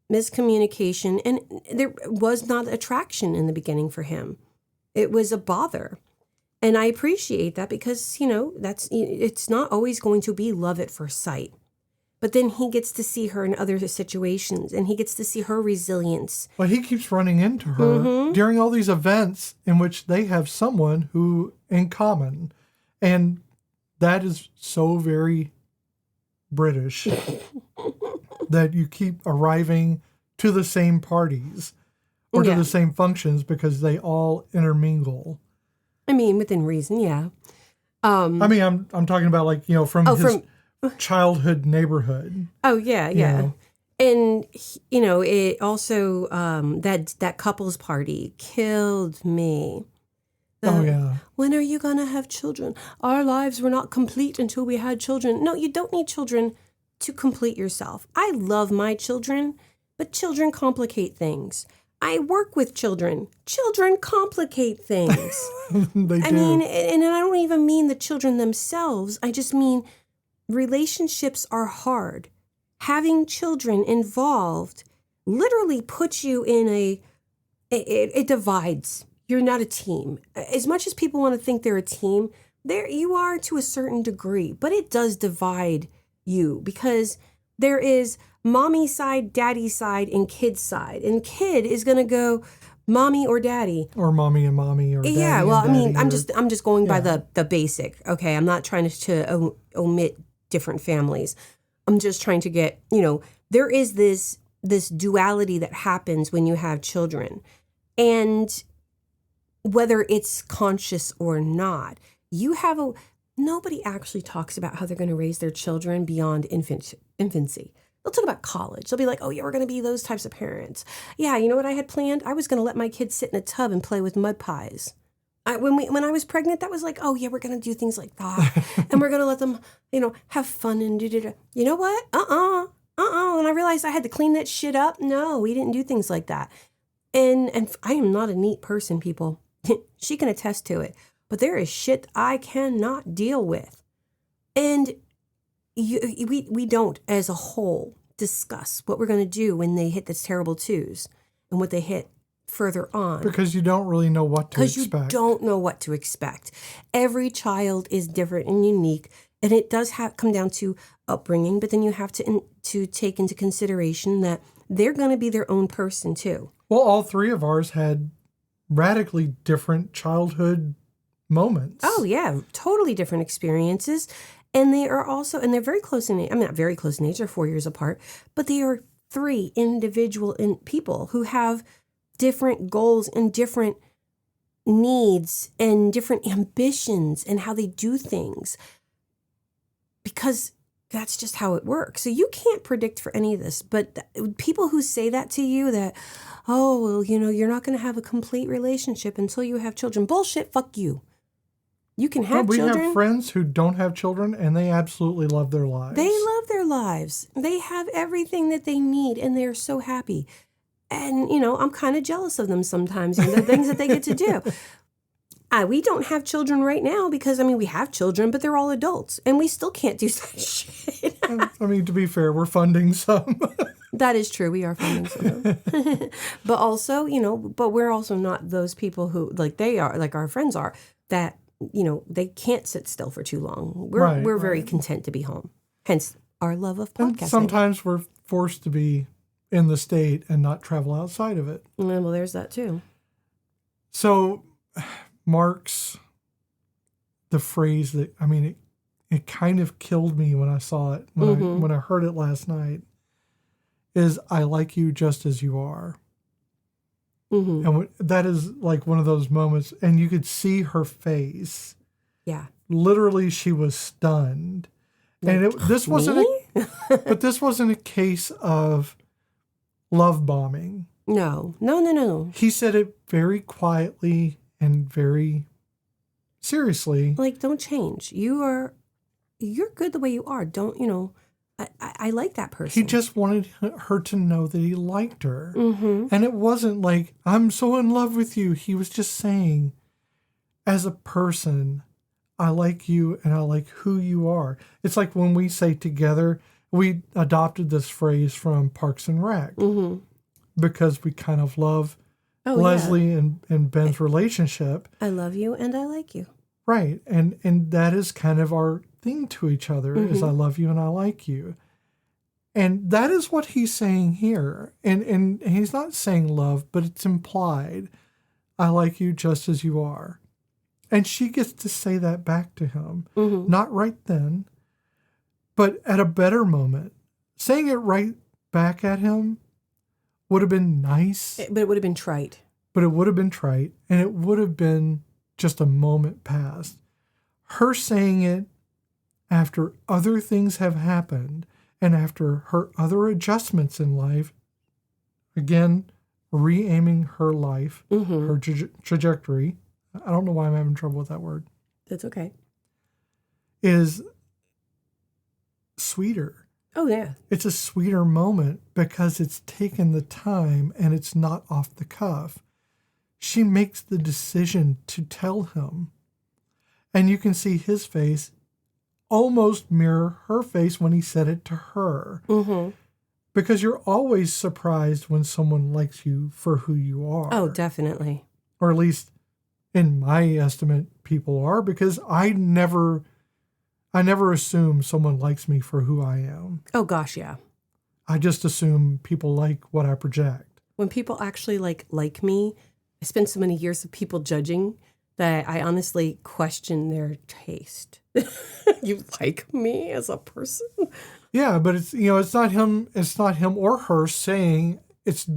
miscommunication, and there was not attraction in the beginning for him. It was a bother. And I appreciate that because, it's not always going to be love at first sight. But then he gets to see her in other situations, and he gets to see her resilience. But he keeps running into her during all these events in which they have someone who in common. And that is so very British that you keep arriving to the same parties or to the same functions because they all intermingle. Within reason, yeah. I'm talking about from his childhood neighborhood. Oh, yeah, yeah. And, it also, that couple's party killed me. Oh, yeah. When are you going to have children? Our lives were not complete until we had children. No, you don't need children to complete yourself. I love my children, but children complicate things. I work with children. Children complicate things. They do. I mean, and I don't even mean the children themselves. I just mean relationships are hard. Having children involved literally puts you in it divides. You're not a team. As much as people want to think they're a team, there you are to a certain degree, but it does divide you because there is mommy side, daddy side, and kid side. And kid is going to go mommy or daddy. Or mommy and mommy or daddy. Yeah, well, and daddy, I mean, I'm just going by the basic. Okay, I'm not trying to omit different families. I'm just trying to get, there is this duality that happens when you have children. And whether it's conscious or not, nobody actually talks about how they're going to raise their children beyond infancy. They'll talk about college. They'll be like, oh, yeah, we're going to be those types of parents. Yeah, you know what I had planned? I was going to let my kids sit in a tub and play with mud pies. When I was pregnant, that was like, oh, yeah, we're going to do things like that. And we're going to let them, have fun and do. You know what? And I realized I had to clean that shit up. No, we didn't do things like that. And I am not a neat person, people. She can attest to it. But there is shit I cannot deal with. And we don't, as a whole, discuss what we're going to do when they hit this terrible twos and what they hit further on. Because you don't really know what to expect. Because you don't know what to expect. Every child is different and unique. And it does come down to upbringing. But then you have to take into consideration that they're going to be their own person, too. Well, all three of ours had radically different childhood moments. Oh, yeah. Totally different experiences. And they're very close in age. I mean, not very close in age. They're 4 years apart. But they are three individual people who have different goals and different needs and different ambitions and how they do things. Because that's just how it works. So you can't predict for any of this. But people who say that to you, that, oh, well, you're not going to have a complete relationship until you have children. Bullshit, fuck you. You can have children. We have friends who don't have children, and they absolutely love their lives. They love their lives. They have everything that they need, and they're so happy. And, I'm kind of jealous of them sometimes and the things that they get to do. We don't have children right now because, we have children, but they're all adults. And we still can't do such shit. To be fair, we're funding some. That is true. We are funding some. But also, but we're also not those people who, like they are, like our friends are, that, they can't sit still for too long. We're very content to be home. Hence our love of podcasting. And sometimes we're forced to be in the state and not travel outside of it. Well, there's that too. So Mark's, the phrase that, it kind of killed me when I saw it, when I heard it last night, is I like you just as you are. Mm-hmm. And that is like one of those moments, and you could see her face. Yeah. Literally, she was stunned. Like, and this wasn't a case of love bombing. No. He said it very quietly and very seriously. Like, don't change. You're good the way you are. Don't, I like that person. He just wanted her to know that he liked her. Mm-hmm. And it wasn't like, I'm so in love with you. He was just saying, as a person, I like you and I like who you are. It's like when we say together, we adopted this phrase from Parks and Rec because we kind of love Leslie and Ben's relationship. I love you and I like you. Right. And that is kind of our thing to each other is I love you and I like you. And that is what he's saying here. And he's not saying love, but it's implied. I like you just as you are. And she gets to say that back to him. Mm-hmm. Not right then, but at a better moment. Saying it right back at him would have been nice. But it would have been trite. And it would have been just a moment past. Her saying it after other things have happened and after her other adjustments in life, again, re-aiming her life, her trajectory, I don't know why I'm having trouble with that word. That's okay. Is sweeter. Oh, yeah. It's a sweeter moment because it's taken the time and it's not off the cuff. She makes the decision to tell him. And you can see his face almost mirror her face when he said it to her. Mm-hmm. Because you're always surprised when someone likes you for who you are. Oh, definitely. Or at least in my estimate, people are, because I never assume someone likes me for who I am. Oh, gosh, yeah. I just assume people like what I project. When people actually like me, I spend so many years of people judging that I honestly question their taste. You like me as a person? Yeah, but it's not him or her saying it's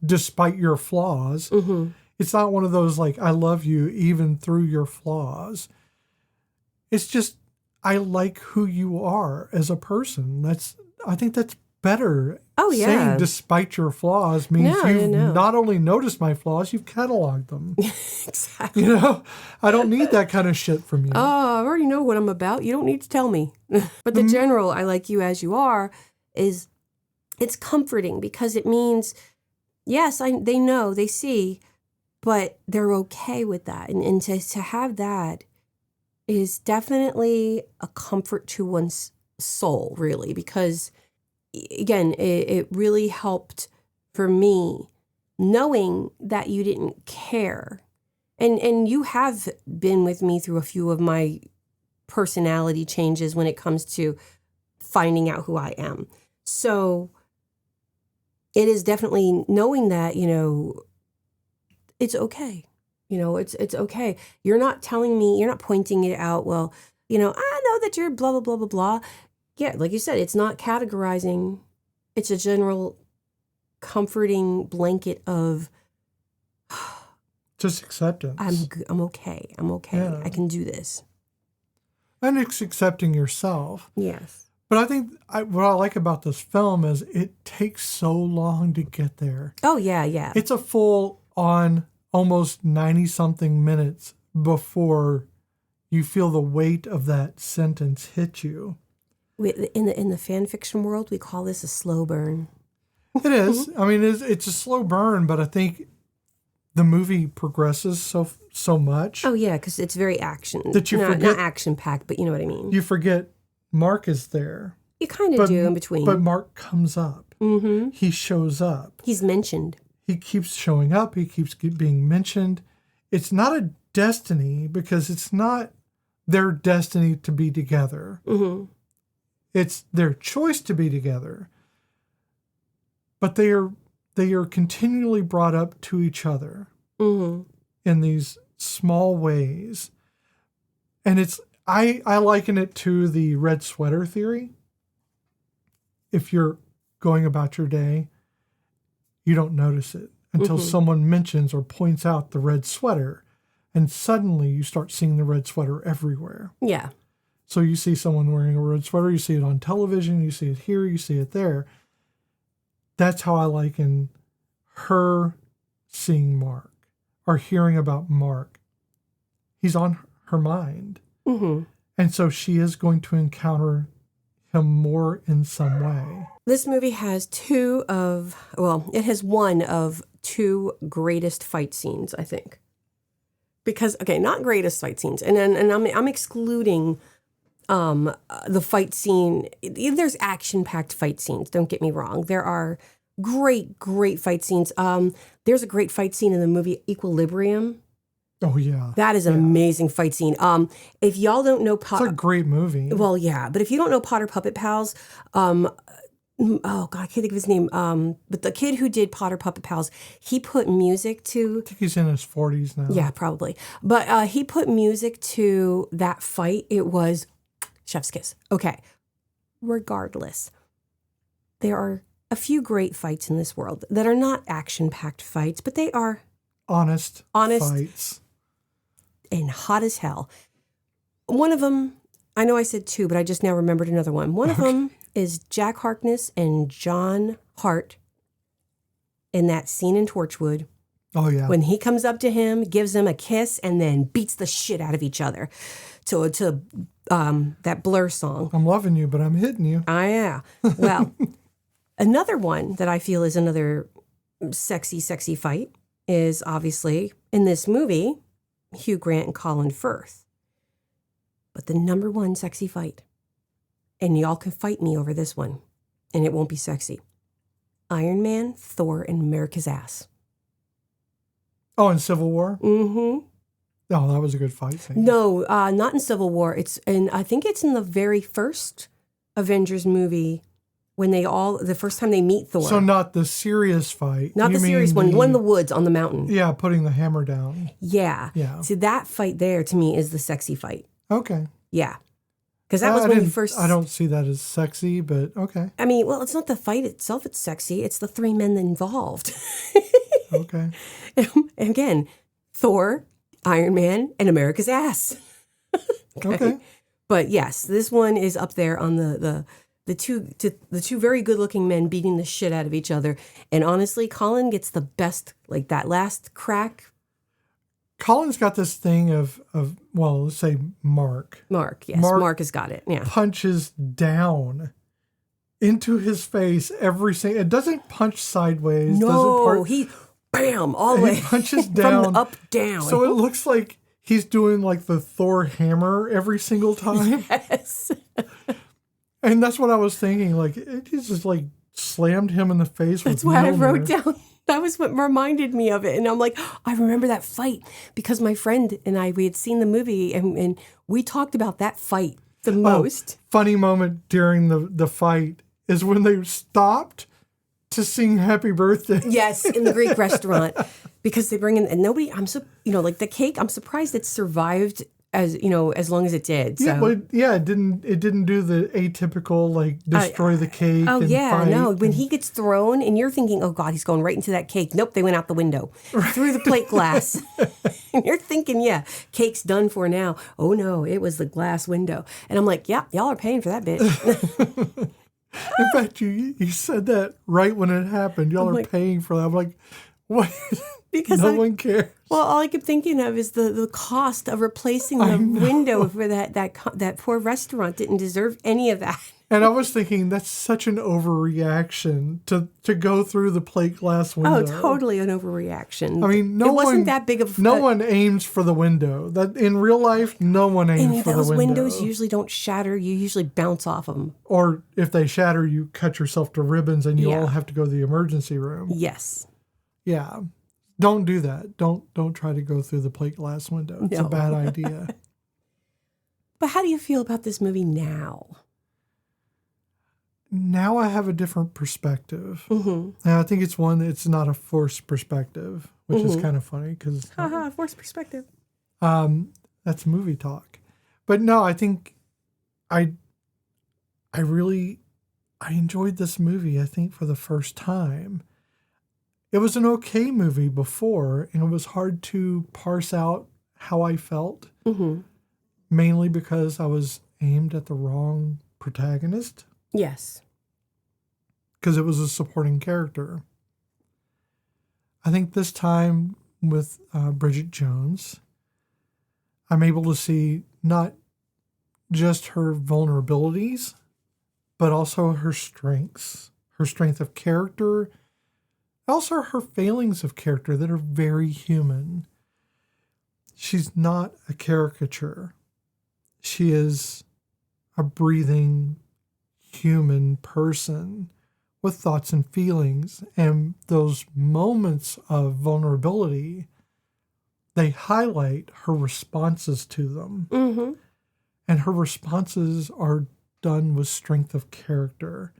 despite your flaws. Mm-hmm. It's not one of those like I love you even through your flaws. It's just I like who you are as a person. I think that's better. Oh, yeah. Saying despite your flaws means you've No. not only noticed my flaws, you've cataloged them. Exactly. I don't need that kind of shit from you. Oh, I already know what I'm about. You don't need to tell me. But the general, I like you as you are, it's comforting because it means, yes, they know, they see, but they're okay with that. And to have that is definitely a comfort to one's soul, really, because, again, it really helped for me knowing that you didn't care. And you have been with me through a few of my personality changes when it comes to finding out who I am. So it is definitely knowing that, it's okay. It's okay. You're not telling me, you're not pointing it out. Well, I know that you're blah, blah, blah, blah, blah. Yeah, like you said, it's not categorizing. It's a general comforting blanket of just acceptance. I'm okay. I'm okay. Yeah. I can do this. And it's accepting yourself. Yes. But I think what I like about this film is it takes so long to get there. Oh, yeah, yeah. It's a full on almost 90-something minutes before you feel the weight of that sentence hit you. In the fan fiction world, we call this a slow burn. It is. I mean, it's a slow burn, but I think the movie progresses so much. Oh, yeah, because it's very action. That you forget. Not action-packed, but you know what I mean. You forget Mark is there. You kind of do in between. But Mark comes up. Mm-hmm. He shows up. He's mentioned. He keeps showing up. He keeps being mentioned. It's not a destiny because it's not their destiny to be together. Mm-hmm. It's their choice to be together. But they are continually brought up to each other mm-hmm. in these small ways. And I liken it to the red sweater theory. If you're going about your day, you don't notice it until mm-hmm. someone mentions or points out the red sweater. And suddenly you start seeing the red sweater everywhere. Yeah. So you see someone wearing a red sweater, you see it on television, you see it here, you see it there. That's how I liken her seeing Mark or hearing about Mark. He's on her mind. Mm-hmm. And so she is going to encounter him more in some way. This movie has it has one of two greatest fight scenes, I think. Because, okay, not greatest fight scenes. And I'm excluding the fight scene. There's action-packed fight scenes, don't get me wrong. There are great fight scenes. There's a great fight scene in the movie Equilibrium. Oh, yeah. That is an amazing fight scene. If y'all don't know... It's a great movie. Well, yeah. But if you don't know Potter Puppet Pals... oh, God, I can't think of his name. But the kid who did Potter Puppet Pals, he put music to... I think he's in his 40s now. Yeah, probably. But he put music to that fight. It was chef's kiss. Okay. Regardless, there are a few great fights in this world that are not action-packed fights, but they are... Honest fights. And hot as hell. One of them, I know I said two, but I just now remembered another one. One of them is Jack Harkness and John Hart in that scene in Torchwood Oh, yeah. When he comes up to him, gives him a kiss, and then beats the shit out of each other to that Blur song. I'm loving you, but I'm hitting you. Yeah. Well, another one that I feel is another sexy fight is obviously in this movie, Hugh Grant and Colin Firth. But the number one sexy fight, and y'all can fight me over this one, and it won't be sexy. Iron Man, Thor, and America's ass. Oh, in Civil War? Mm-hmm. Oh, that was a good fight scene. No, not in Civil War. I think it's in the very first Avengers movie when the first time they meet Thor. So not the serious fight. Not the serious one. The one in the woods on the mountain. Yeah, putting the hammer down. Yeah. See, that fight there to me is the sexy fight. Okay. Yeah. Because that was when you first... I don't see that as sexy, but okay. I mean, well, it's not the fight itself that's sexy. It's the three men involved. Okay. And again, Thor, Iron Man, and America's ass. Okay. But yes, this one is up there on the two very good-looking men beating the shit out of each other. And honestly, Colin gets the best, like that last crack. Colin's got this thing of well, let's say Mark. Mark, yes. Mark has got it, yeah. Punches down into his face every single... It doesn't punch sideways. No, he... Bam! All the way. He punches down. From the up, down. So it looks like he's doing like the Thor hammer every single time. Yes. And that's what I was thinking. Like, it just like slammed him in the face with That's why I wrote Mjolnir. down. That was what reminded me of it. And I'm like, I remember that fight because my friend and we had seen the movie and we talked about that fight the most. Funny moment during the fight is when they stopped to sing Happy Birthday. Yes, in the Greek restaurant. Because they bring in, and nobody, like the cake, I'm surprised it survived as long as it did. So. Yeah, but it didn't do the atypical, like, destroy the cake. Oh, and yeah, fight no. When and, he gets thrown and you're thinking, oh, God, he's going right into that cake. Nope, they went out the window through the plate glass. And you're thinking, yeah, cake's done for now. Oh, no, it was the glass window. And I'm like, yeah, y'all are paying for that bitch. In fact, you said that right when it happened. Y'all are paying for that. I'm like, what? Because no one cares. Well, all I kept thinking of is the cost of replacing the window for that poor restaurant didn't deserve any of that. And I was thinking that's such an overreaction to go through the plate glass window. Oh, totally an overreaction. I mean, it wasn't that big of. No one aims for the window. That in real life, no one aims for the window. And those windows usually don't shatter. You usually bounce off them. Or if they shatter, you cut yourself to ribbons, and you all have to go to the emergency room. Yes. Yeah. Don't do that. Don't try to go through the plate glass window. It's a bad idea. But how do you feel about this movie now? Now I have a different perspective. Mm-hmm. And I think it's not a forced perspective, which is kind of funny because... Haha, forced perspective. That's movie talk. But no, I think I enjoyed this movie, I think, for the first time. It was an okay movie before, and it was hard to parse out how I felt, mainly because I was aimed at the wrong protagonist. Yes. Because it was a supporting character. I think this time with Bridget Jones, I'm able to see not just her vulnerabilities, but also her strengths, her strength of character, also her failings of character that are very human. She's not a caricature. She is a breathing human person with thoughts and feelings. And those moments of vulnerability, they highlight her responses to them. Mm-hmm. And her responses are done with strength of character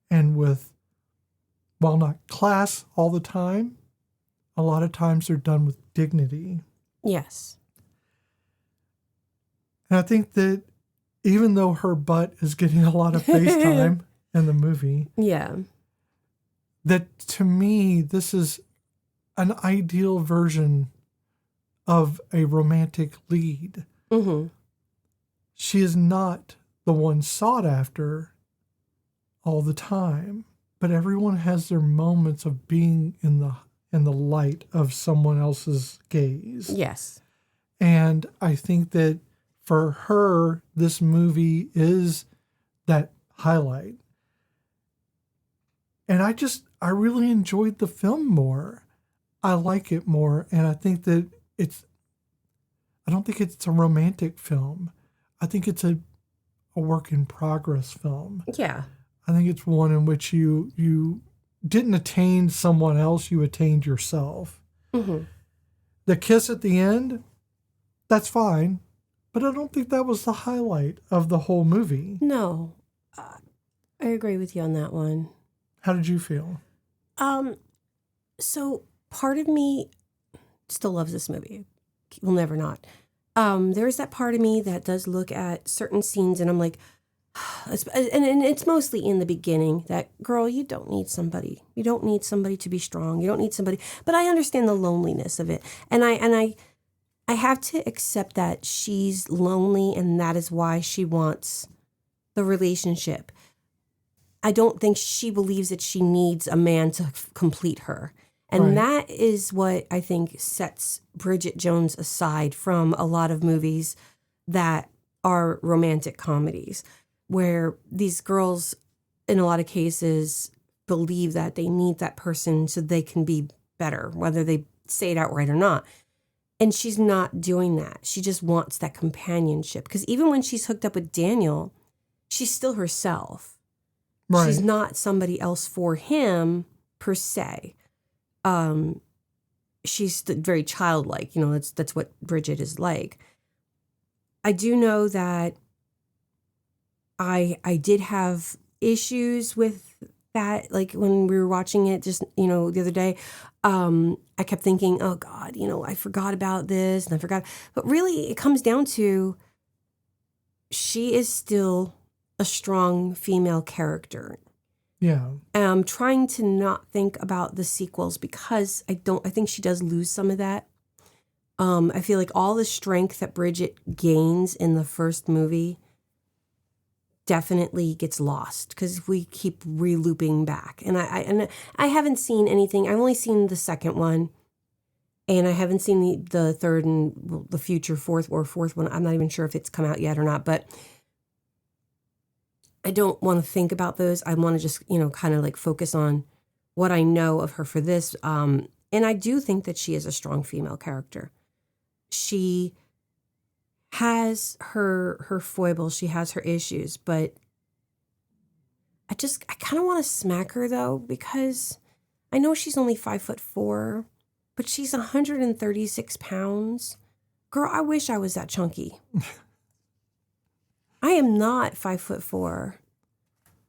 and with, while not class all the time, a lot of times they're done with dignity. Yes. And I think that even though her butt is getting a lot of face time in the movie, that to me, this is an ideal version of a romantic lead. Mm-hmm. She is not the one sought after all the time, but everyone has their moments of being in in the light of someone else's gaze. Yes. And I think that for her, this movie is that highlight. And I really enjoyed the film more. I like it more. And I think that I don't think it's a romantic film. I think it's a work in progress film. Yeah. I think it's one in which you didn't attain someone else, you attained yourself. Mm-hmm. The kiss at the end, that's fine, but I don't think that was the highlight of the whole movie. No, I agree with you on that one. How did you feel? So part of me still loves this movie. Will never not. There's that part of me that does look at certain scenes and I'm like, and it's mostly in the beginning that, girl, you don't need somebody. You don't need somebody to be strong. You don't need somebody. But I understand the loneliness of it. And I have to accept that she's lonely and that is why she wants the relationship. I don't think she believes that she needs a man to complete her. And that is what I think sets Bridget Jones aside from a lot of movies that are romantic comedies, where these girls, in a lot of cases, believe that they need that person so they can be better, whether they say it outright or not. And she's not doing that. She just wants that companionship. Because even when she's hooked up with Daniel, she's still herself. Right. She's not somebody else for him, per se. She's very childlike, that's what Bridget is like. I do know that I did have issues with that, like when we were watching it just, the other day, I kept thinking, oh God, I forgot about this and I forgot. But really it comes down to she is still a strong female character. Yeah. I'm trying to not think about the sequels because I think she does lose some of that. I feel like all the strength that Bridget gains in the first movie definitely gets lost because we keep re-looping back. And I haven't seen anything. I've only seen the second one, and I haven't seen the third and the future fourth one. I'm not even sure if it's come out yet or not, but I don't want to think about those. I want to just, kind of like focus on what I know of her for this. And I do think that she is a strong female character. She has her foibles. She has her issues, but I kind of want to smack her though, because I know she's only 5'4", but she's 136 pounds. Girl, I wish I was that chunky. I am not 5'4",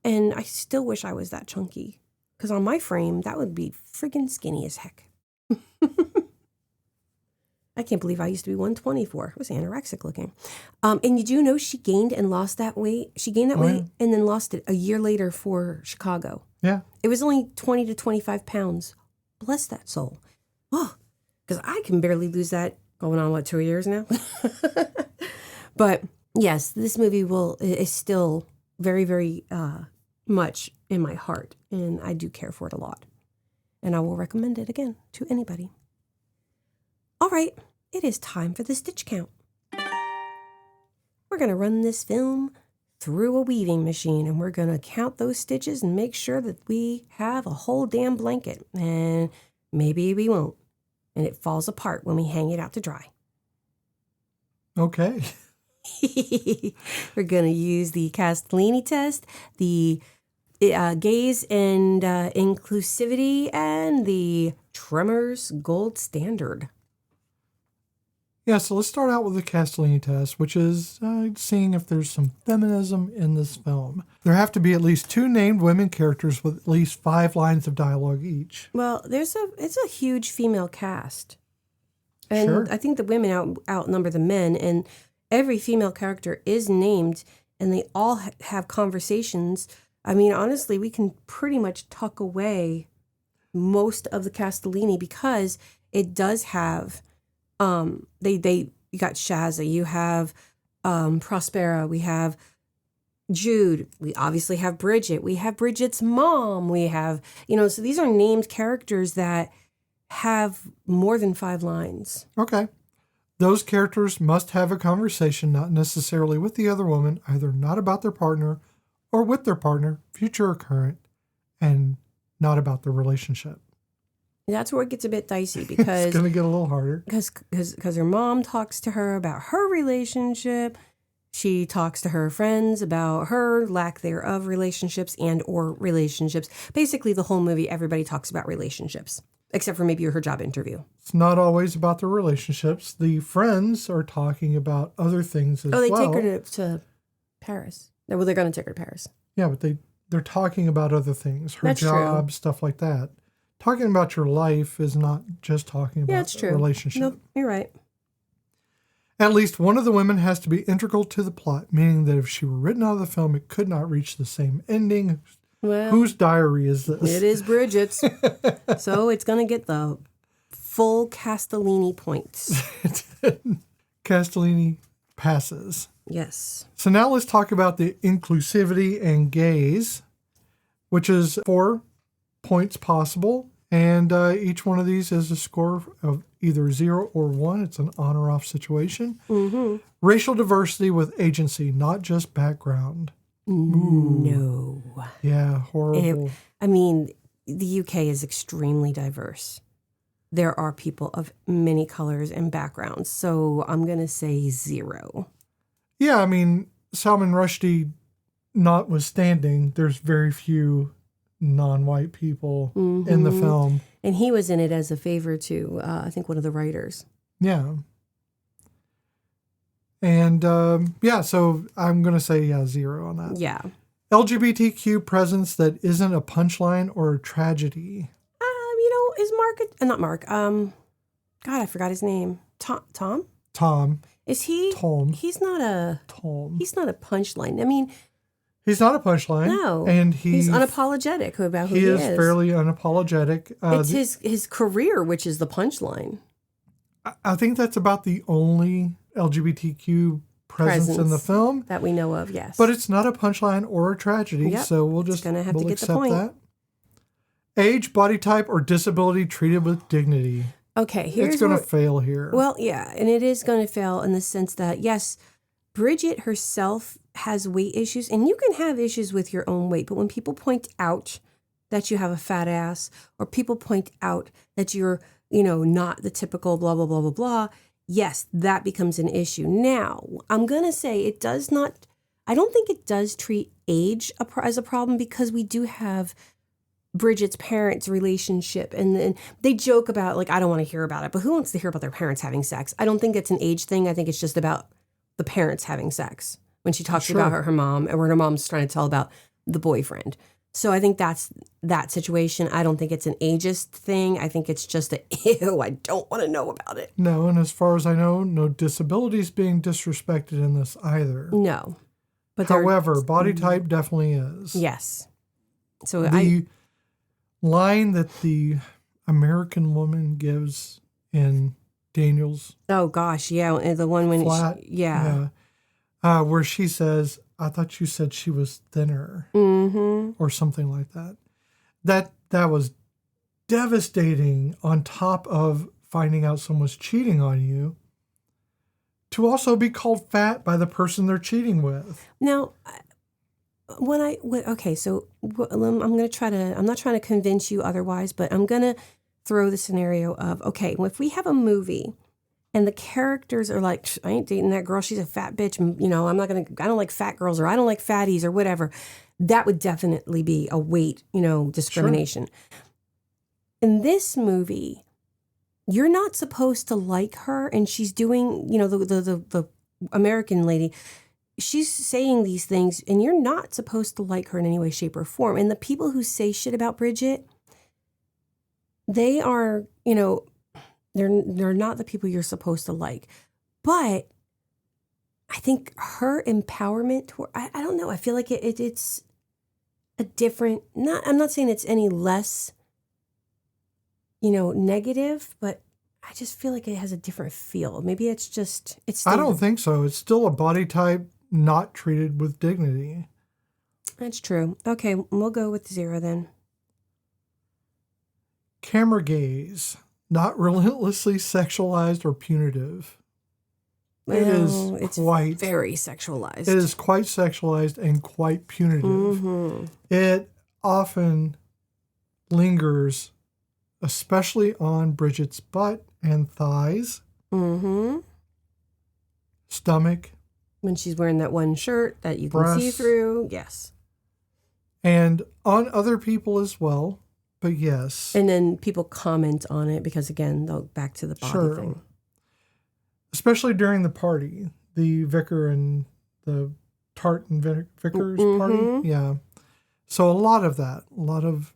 and I still wish I was that chunky. Because on my frame, that would be friggin' skinny as heck. I can't believe I used to be 124. I was anorexic looking. And you do know she gained and lost that weight. She gained that weight and then lost it a year later for Chicago. Yeah. It was only 20 to 25 pounds. Bless that soul. Oh, because I can barely lose that going on, 2 years now? But yes, this movie is still very, very much in my heart, and I do care for it a lot. And I will recommend it again to anybody. All right, it is time for the stitch count. We're going to run this film through a weaving machine, and we're going to count those stitches and make sure that we have a whole damn blanket. And maybe we won't, and it falls apart when we hang it out to dry. Okay. We're going to use the Castellini test, the gaze and inclusivity, and the Tremors gold standard. Yeah, so let's start out with the Castellini test, which is seeing if there's some feminism in this film. There have to be at least 2 named women characters with at least 5 lines of dialogue each. Well, it's a huge female cast. And sure. I think the women outnumber the men, and every female character is named, and they all have conversations. I mean, honestly, we can pretty much tuck away most of the Castellini because it does have, you got Shazza, you have Prospera, we have Jude, we obviously have Bridget, we have Bridget's mom, we have, so these are named characters that have more than 5 lines. Okay. Those characters must have a conversation, not necessarily with the other woman, either not about their partner or with their partner, future or current, and not about their relationship. That's where it gets a bit dicey because it's going to get a little harder. Because her mom talks to her about her relationship. She talks to her friends about her lack thereof relationships and or relationships. Basically, the whole movie, everybody talks about relationships. Except for maybe her job interview. It's not always about the relationships. The friends are talking about other things as well. Oh, they take her to Paris. Well, they're going to take her to Paris. Yeah, but they're talking about other things. Her That's job, true. stuff like that. Talking about your life is not just talking about a relationship. Nope, you're right. At least one of the women has to be integral to the plot, meaning that if she were written out of the film, it could not reach the same ending. Well, whose diary is this? It is Bridget's. So it's going to get the full Castellini points. Castellini passes. Yes. So now let's talk about the inclusivity and gaze, which is 4 points possible. And each one of these is a score of either 0 or 1. It's an on or off situation. Mm-hmm. Racial diversity with agency, not just background. Ooh. No. Yeah, horrible. The UK is extremely diverse. There are people of many colors and backgrounds. So I'm going to say 0. Yeah, Salman Rushdie notwithstanding, there's very few non-white people in the film. And he was in it as a favor to, I think, one of the writers. Yeah. And, so I'm going to say, 0 on that. Yeah. LGBTQ presence that isn't a punchline or a tragedy. Is not Mark. God, I forgot his name. Tom? Tom. Is he? Tom. He's not a punchline. He's not a punchline. No. And he's unapologetic about who he is. He is fairly unapologetic. It's his career, which is the punchline. I think that's about the only LGBTQ presence in the film that we know of, yes. But it's not a punchline or a tragedy, so we'll just accept that. Age, body type, or disability treated with dignity. Okay, it's going to fail here. Well, yeah, and it is going to fail in the sense that, yes, Bridget herself has weight issues, and you can have issues with your own weight, but when people point out that you have a fat ass, or people point out that you're, not the typical blah, blah, blah, blah, blah, yes, that becomes an issue. Now, I'm going to say I don't think it does treat age as a problem because we do have Bridget's parents' relationship, and then they joke about, I don't want to hear about it, but who wants to hear about their parents having sex? I don't think it's an age thing. I think it's just about the parents having sex when she talks about her mom, and when her mom's trying to tell about the boyfriend. So I think that's that situation. I don't think it's an ageist thing. I think it's just ew, I don't want to know about it. No, and as far as I know, no disabilities being disrespected in this either. No. But however, body type definitely is. Yes. So the line that the American woman gives in Daniel's. Oh gosh, yeah, the one when where she says, "I thought you said she was thinner," or something like that. That was devastating. On top of finding out someone's cheating on you, to also be called fat by the person they're cheating with. Now, I'm not trying to convince you otherwise, but I'm going to throw the scenario of, okay, if we have a movie and the characters are like, I ain't dating that girl, she's a fat bitch, I don't like fat girls, or I don't like fatties, or whatever, that would definitely be a weight, discrimination. Sure. In this movie, you're not supposed to like her, and she's doing, the American lady, she's saying these things, and you're not supposed to like her in any way, shape, or form. And the people who say shit about Bridget, they are, they're not the people you're supposed to like. But I think her empowerment, I don't know, I feel like it's a different, I'm not saying it's any less, negative, but I just feel like it has a different feel. Maybe it's still, I don't think so. It's still a body type not treated with dignity. That's true. Okay, we'll go with 0 then. Camera gaze. not relentlessly sexualized or punitive. Well, it's very sexualized. It is quite sexualized and quite punitive. Mm-hmm. It often lingers, especially on Bridget's butt and thighs, Mm-hmm. stomach, when she's wearing that one shirt that you can see breasts, through. Yes. and on other people as well. But yes. And then people comment on it because, again, they'll back to the body thing. Especially during the party, the vicar and the tart and vicar's party. Yeah. So a lot of that, a lot of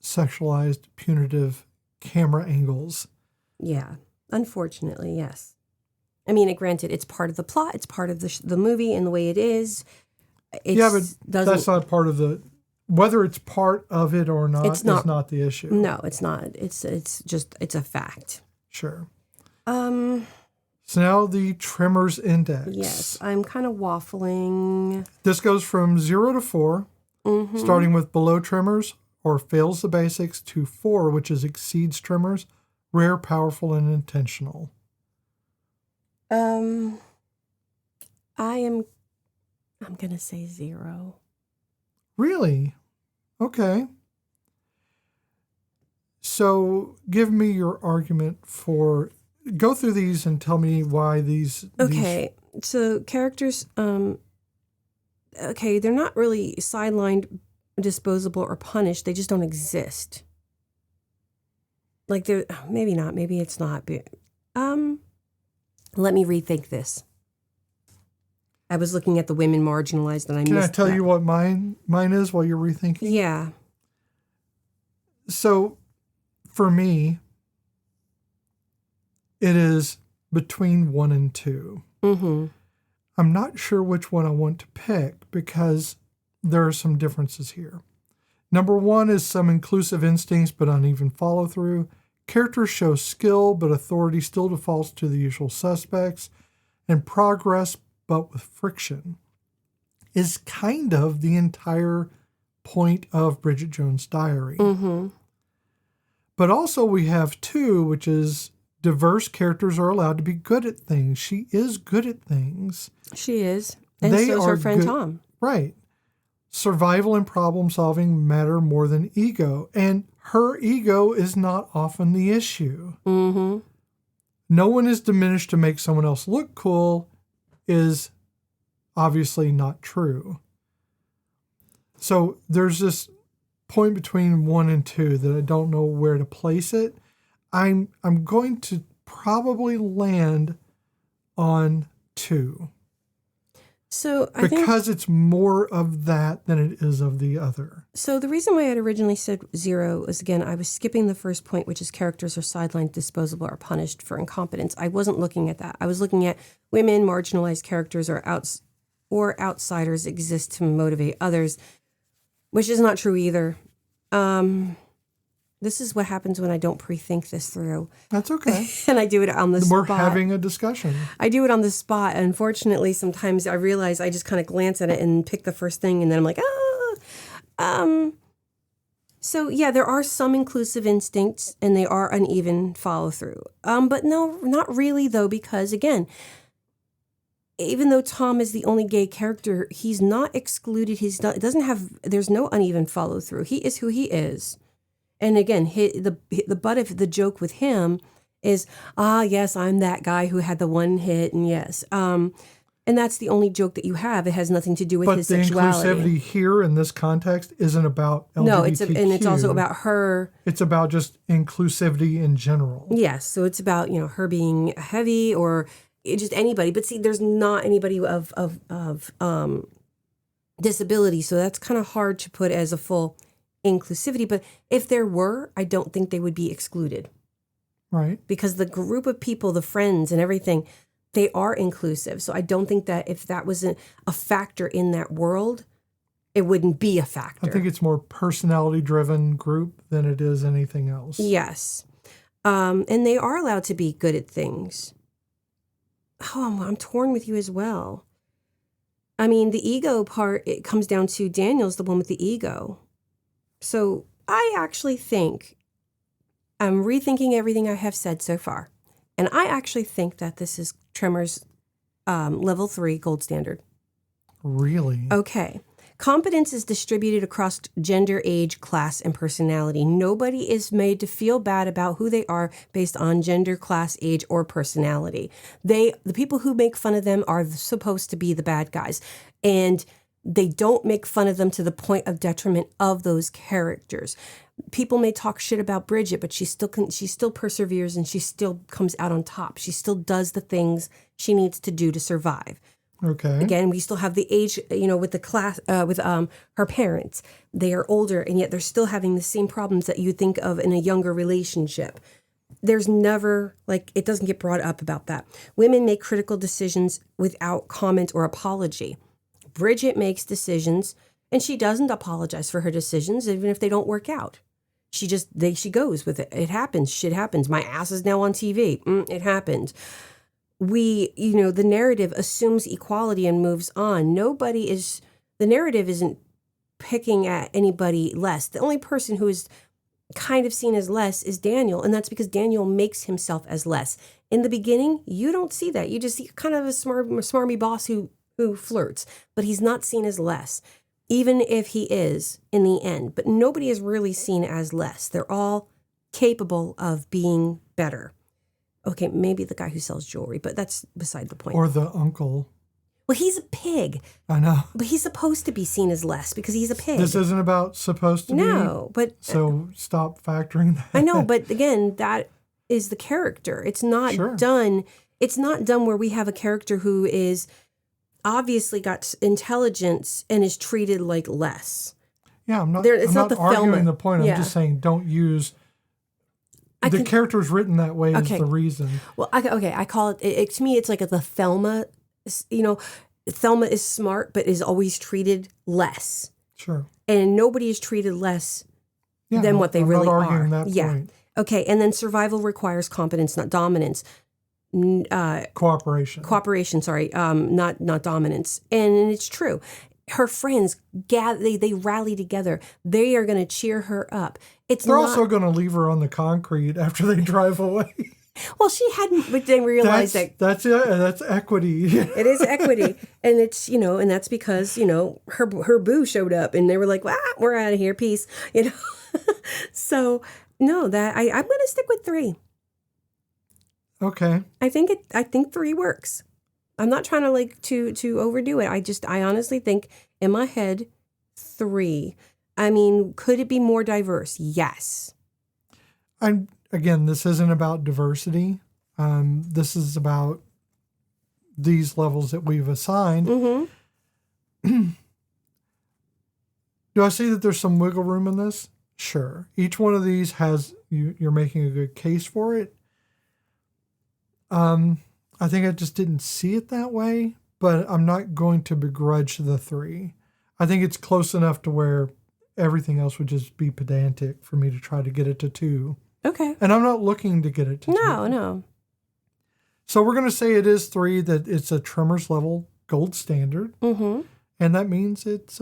sexualized, punitive camera angles. Yeah. Unfortunately, yes. I mean, granted, it's part of the plot. It's part of the movie and the way it is. But that's not part of the... Whether it's part of it or not is not the issue. No, it's not. It's a fact. Sure. So now the Tremors Index. Yes, I'm kind of waffling. This goes from 0 to 4, starting with below Tremors or fails the basics to 4, which is exceeds Tremors, rare, powerful, and intentional. I'm going to say 0. Really? Okay. So give me your argument for... Go through these and tell me why these... Okay, so characters... they're not really sidelined, disposable, or punished. They just don't exist. Like, they're... Maybe not. Maybe it's not. But, let me rethink this. I was looking at the women marginalized and I missed that. Can I tell you what mine is while you're rethinking? Yeah. So, for me, it is between 1 and 2. Mm-hmm. I'm not sure which one I want to pick because there are some differences here. Number 1 is some inclusive instincts but uneven follow-through. Characters show skill, but authority still defaults to the usual suspects. And progress, but with friction, is kind of the entire point of Bridget Jones' Diary. Mm-hmm. But also we have 2, which is diverse characters are allowed to be good at things. She is good at things. She is. And so is her friend Tom. Right. Survival and problem solving matter more than ego. And her ego is not often the issue. Mm-hmm. No one is diminished to make someone else look cool is obviously not true. So there's this point between 1 and 2 that I don't know where to place it. I'm going to probably land on 2. So because it's more of that than it is of the other. So the reason why I had originally said 0 is, again, I was skipping the first point, which is characters are sidelined, disposable, or punished for incompetence. I wasn't looking at that. I was looking at women, marginalized characters, or outsiders exist to motivate others, which is not true either. This is what happens when I don't pre-think this through. That's okay. And I do it on the spot. We're having a discussion. I do it on the spot. Unfortunately, sometimes I realize I just kind of glance at it and pick the first thing, and then I'm like, So, yeah, there are some inclusive instincts, and they are uneven follow-through. But no, not really, though, because, again, even though Tom is the only gay character, he's not excluded. There's no uneven follow-through. He is who he is. And again, the butt of the joke with him is, yes, I'm that guy who had the one hit, and yes. And that's the only joke that you have. It has nothing to do with his sexuality. But the inclusivity here in this context isn't about LGBTQ. No, it's also about her. It's about just inclusivity in general. Yes, so it's about, her being heavy or just anybody. But see, there's not anybody of disability, so that's kind of hard to put as a full inclusivity. But if there were, I don't think they would be excluded. Right. Because the group of people, the friends and everything, they are inclusive. So I don't think that if that wasn't a factor in that world, it wouldn't be a factor. I think it's more personality-driven group than it is anything else. Yes. And they are allowed to be good at things. Oh, I'm torn with you as well. I mean, the ego part, it comes down to Daniel's the one with the ego. So I actually think I'm rethinking everything I have said so far. And I actually think that this is Tremors level 3 gold standard. Really? Okay. Competence is distributed across gender, age, class, and personality. Nobody is made to feel bad about who they are based on gender, class, age, or personality. The people who make fun of them are supposed to be the bad guys. And they don't make fun of them to the point of detriment of those characters. People may talk shit about Bridget, but she still perseveres and she still comes out on top. She still does the things she needs to do to survive. Okay. Again, we still have the age, with the class, with her parents. They are older, and yet they're still having the same problems that you think of in a younger relationship. There's never, it doesn't get brought up about that. Women make critical decisions without comment or apology. Bridget makes decisions, and she doesn't apologize for her decisions, even if they don't work out. She goes with it. It happens. Shit happens. My ass is now on TV. It happened. The narrative assumes equality and moves on. The narrative isn't picking at anybody less. The only person who is kind of seen as less is Daniel, and that's because Daniel makes himself as less. In the beginning, you don't see that. You just see kind of a smarmy boss who flirts, but he's not seen as less, even if he is in the end. But nobody is really seen as less. They're all capable of being better. Okay, maybe the guy who sells jewelry, but that's beside the point. Or the uncle. Well, he's a pig. I know. But he's supposed to be seen as less because he's a pig. This isn't about supposed to be. No, but... So stop factoring that. I know, but again, that is the character. It's not done. It's not done where we have a character who is obviously got intelligence and is treated like less. Yeah, I'm not the arguing Thelma. the point. I'm just saying don't use... The character's written that way is the reason. Well, I call it, to me, it's like the Thelma, Thelma is smart, but is always treated less. Sure. And nobody is treated less than what they really are. I'm not arguing that point. Okay, and then survival requires competence, not dominance. Cooperation. Cooperation, sorry, not dominance. And it's true. Her friends they rally together. They are going to cheer her up. They're also going to leave her on the concrete after they drive away. Well, she hadn't, but they realized that's equity. It is equity, and it's and that's because her boo showed up, and they were like, we're out of here, peace, So no, that I'm going to stick with 3. Okay. I think 3 works. I'm not trying to overdo it. I honestly think in my head 3. I mean, could it be more diverse? Yes. Again, this isn't about diversity. This is about these levels that we've assigned. Mm-hmm. Do I see that there's some wiggle room in this? Sure. Each one of these you're making a good case for it. I think I just didn't see it that way, but I'm not going to begrudge the 3. I think it's close enough to where everything else would just be pedantic for me to try to get it to 2. Okay. And I'm not looking to get it to 2. No. So we're going to say it is 3, that it's a Tremors level gold standard. Mm-hmm. And that means it's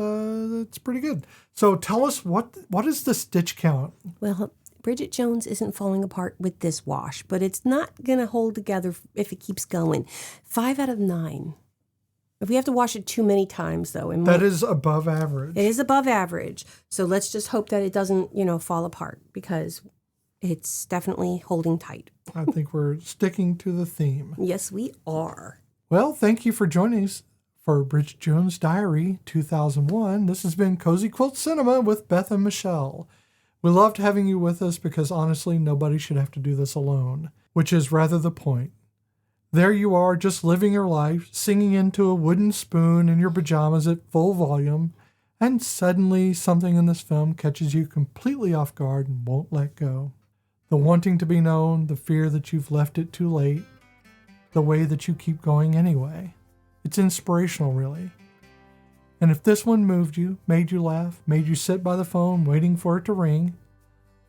pretty good. So tell us, what is the stitch count? Well, Bridget Jones isn't falling apart with this wash, but it's not going to hold together if it keeps going. 5 out of 9. If we have to wash it too many times, though. That is above average. It is above average. So let's just hope that it doesn't, fall apart, because it's definitely holding tight. I think we're sticking to the theme. Yes, we are. Well, thank you for joining us for Bridget Jones' Diary 2001. This has been Cozy Quilt Cinema with Beth and Michelle. We loved having you with us because honestly, nobody should have to do this alone, which is rather the point. There you are, just living your life, singing into a wooden spoon in your pajamas at full volume, and suddenly something in this film catches you completely off guard and won't let go. The wanting to be known, the fear that you've left it too late, the way that you keep going anyway. It's inspirational, really. And if this one moved you, made you laugh, made you sit by the phone waiting for it to ring,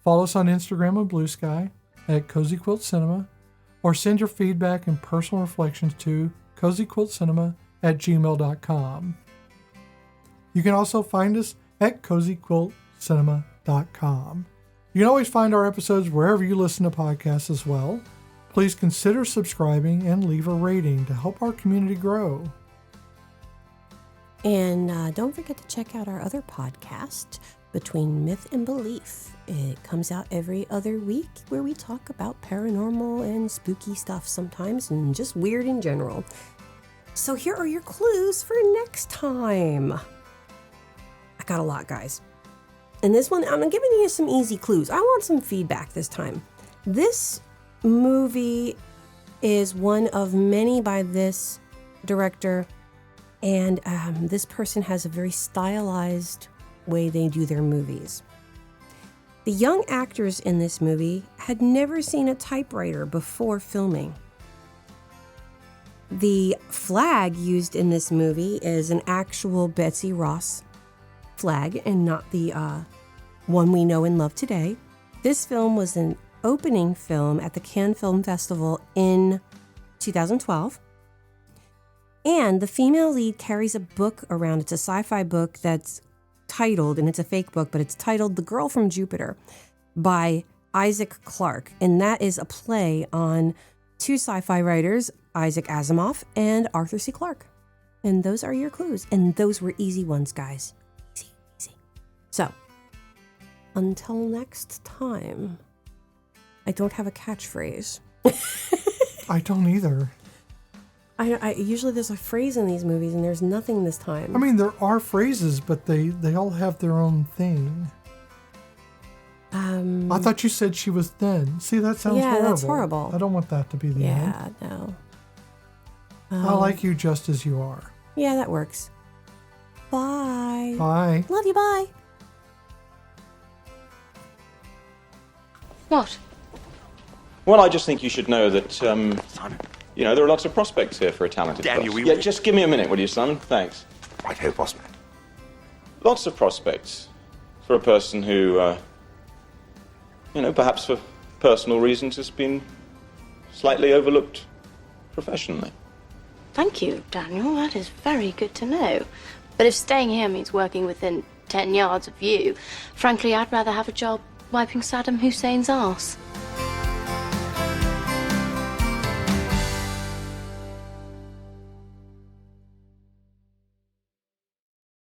follow us on Instagram and Blue Sky at Cozy Quilt Cinema, or send your feedback and personal reflections to cozyquiltcinema@gmail.com. You can also find us at cozyquiltcinema.com. You can always find our episodes wherever you listen to podcasts as well. Please consider subscribing and leave a rating to help our community grow. And don't forget to check out our other podcast, Between Myth and Belief. It comes out every other week where we talk about paranormal and spooky stuff sometimes and just weird in general. So here are your clues for next time. I got a lot, guys. And this one, I'm giving you some easy clues. I want some feedback this time. This movie is one of many by this director, and this person has a very stylized way they do their movies. The young actors in this movie had never seen a typewriter before filming. The flag used in this movie is an actual Betsy Ross flag and not the one we know and love today. This film was an opening film at the Cannes Film Festival in 2012. And the female lead carries a book around. It's a sci-fi book that's titled, and it's a fake book, but it's titled The Girl from Jupiter by Isaac Clarke. And that is a play on two sci-fi writers, Isaac Asimov and Arthur C. Clarke. And those are your clues. And those were easy ones, guys. Easy. So, until next time, I don't have a catchphrase. I don't either. I usually there's a phrase in these movies, and there's nothing this time. I mean, there are phrases, but they all have their own thing. I thought you said she was thin. See, that sounds horrible. Yeah, that's horrible. I don't want that to be the end. Yeah, no. I like you just as you are. Yeah, that works. Bye. Bye. Love you, bye. What? Well, I just think you should know that, you know, there are lots of prospects here for a talented Daniel, person. we... Yeah, just give me a minute, will you, Simon? Thanks. Right here, boss man. Lots of prospects for a person who, you know, perhaps for personal reasons has been slightly overlooked professionally. Thank you, Daniel. That is very good to know. But if staying here means working within 10 yards of you, frankly, I'd rather have a job wiping Saddam Hussein's arse.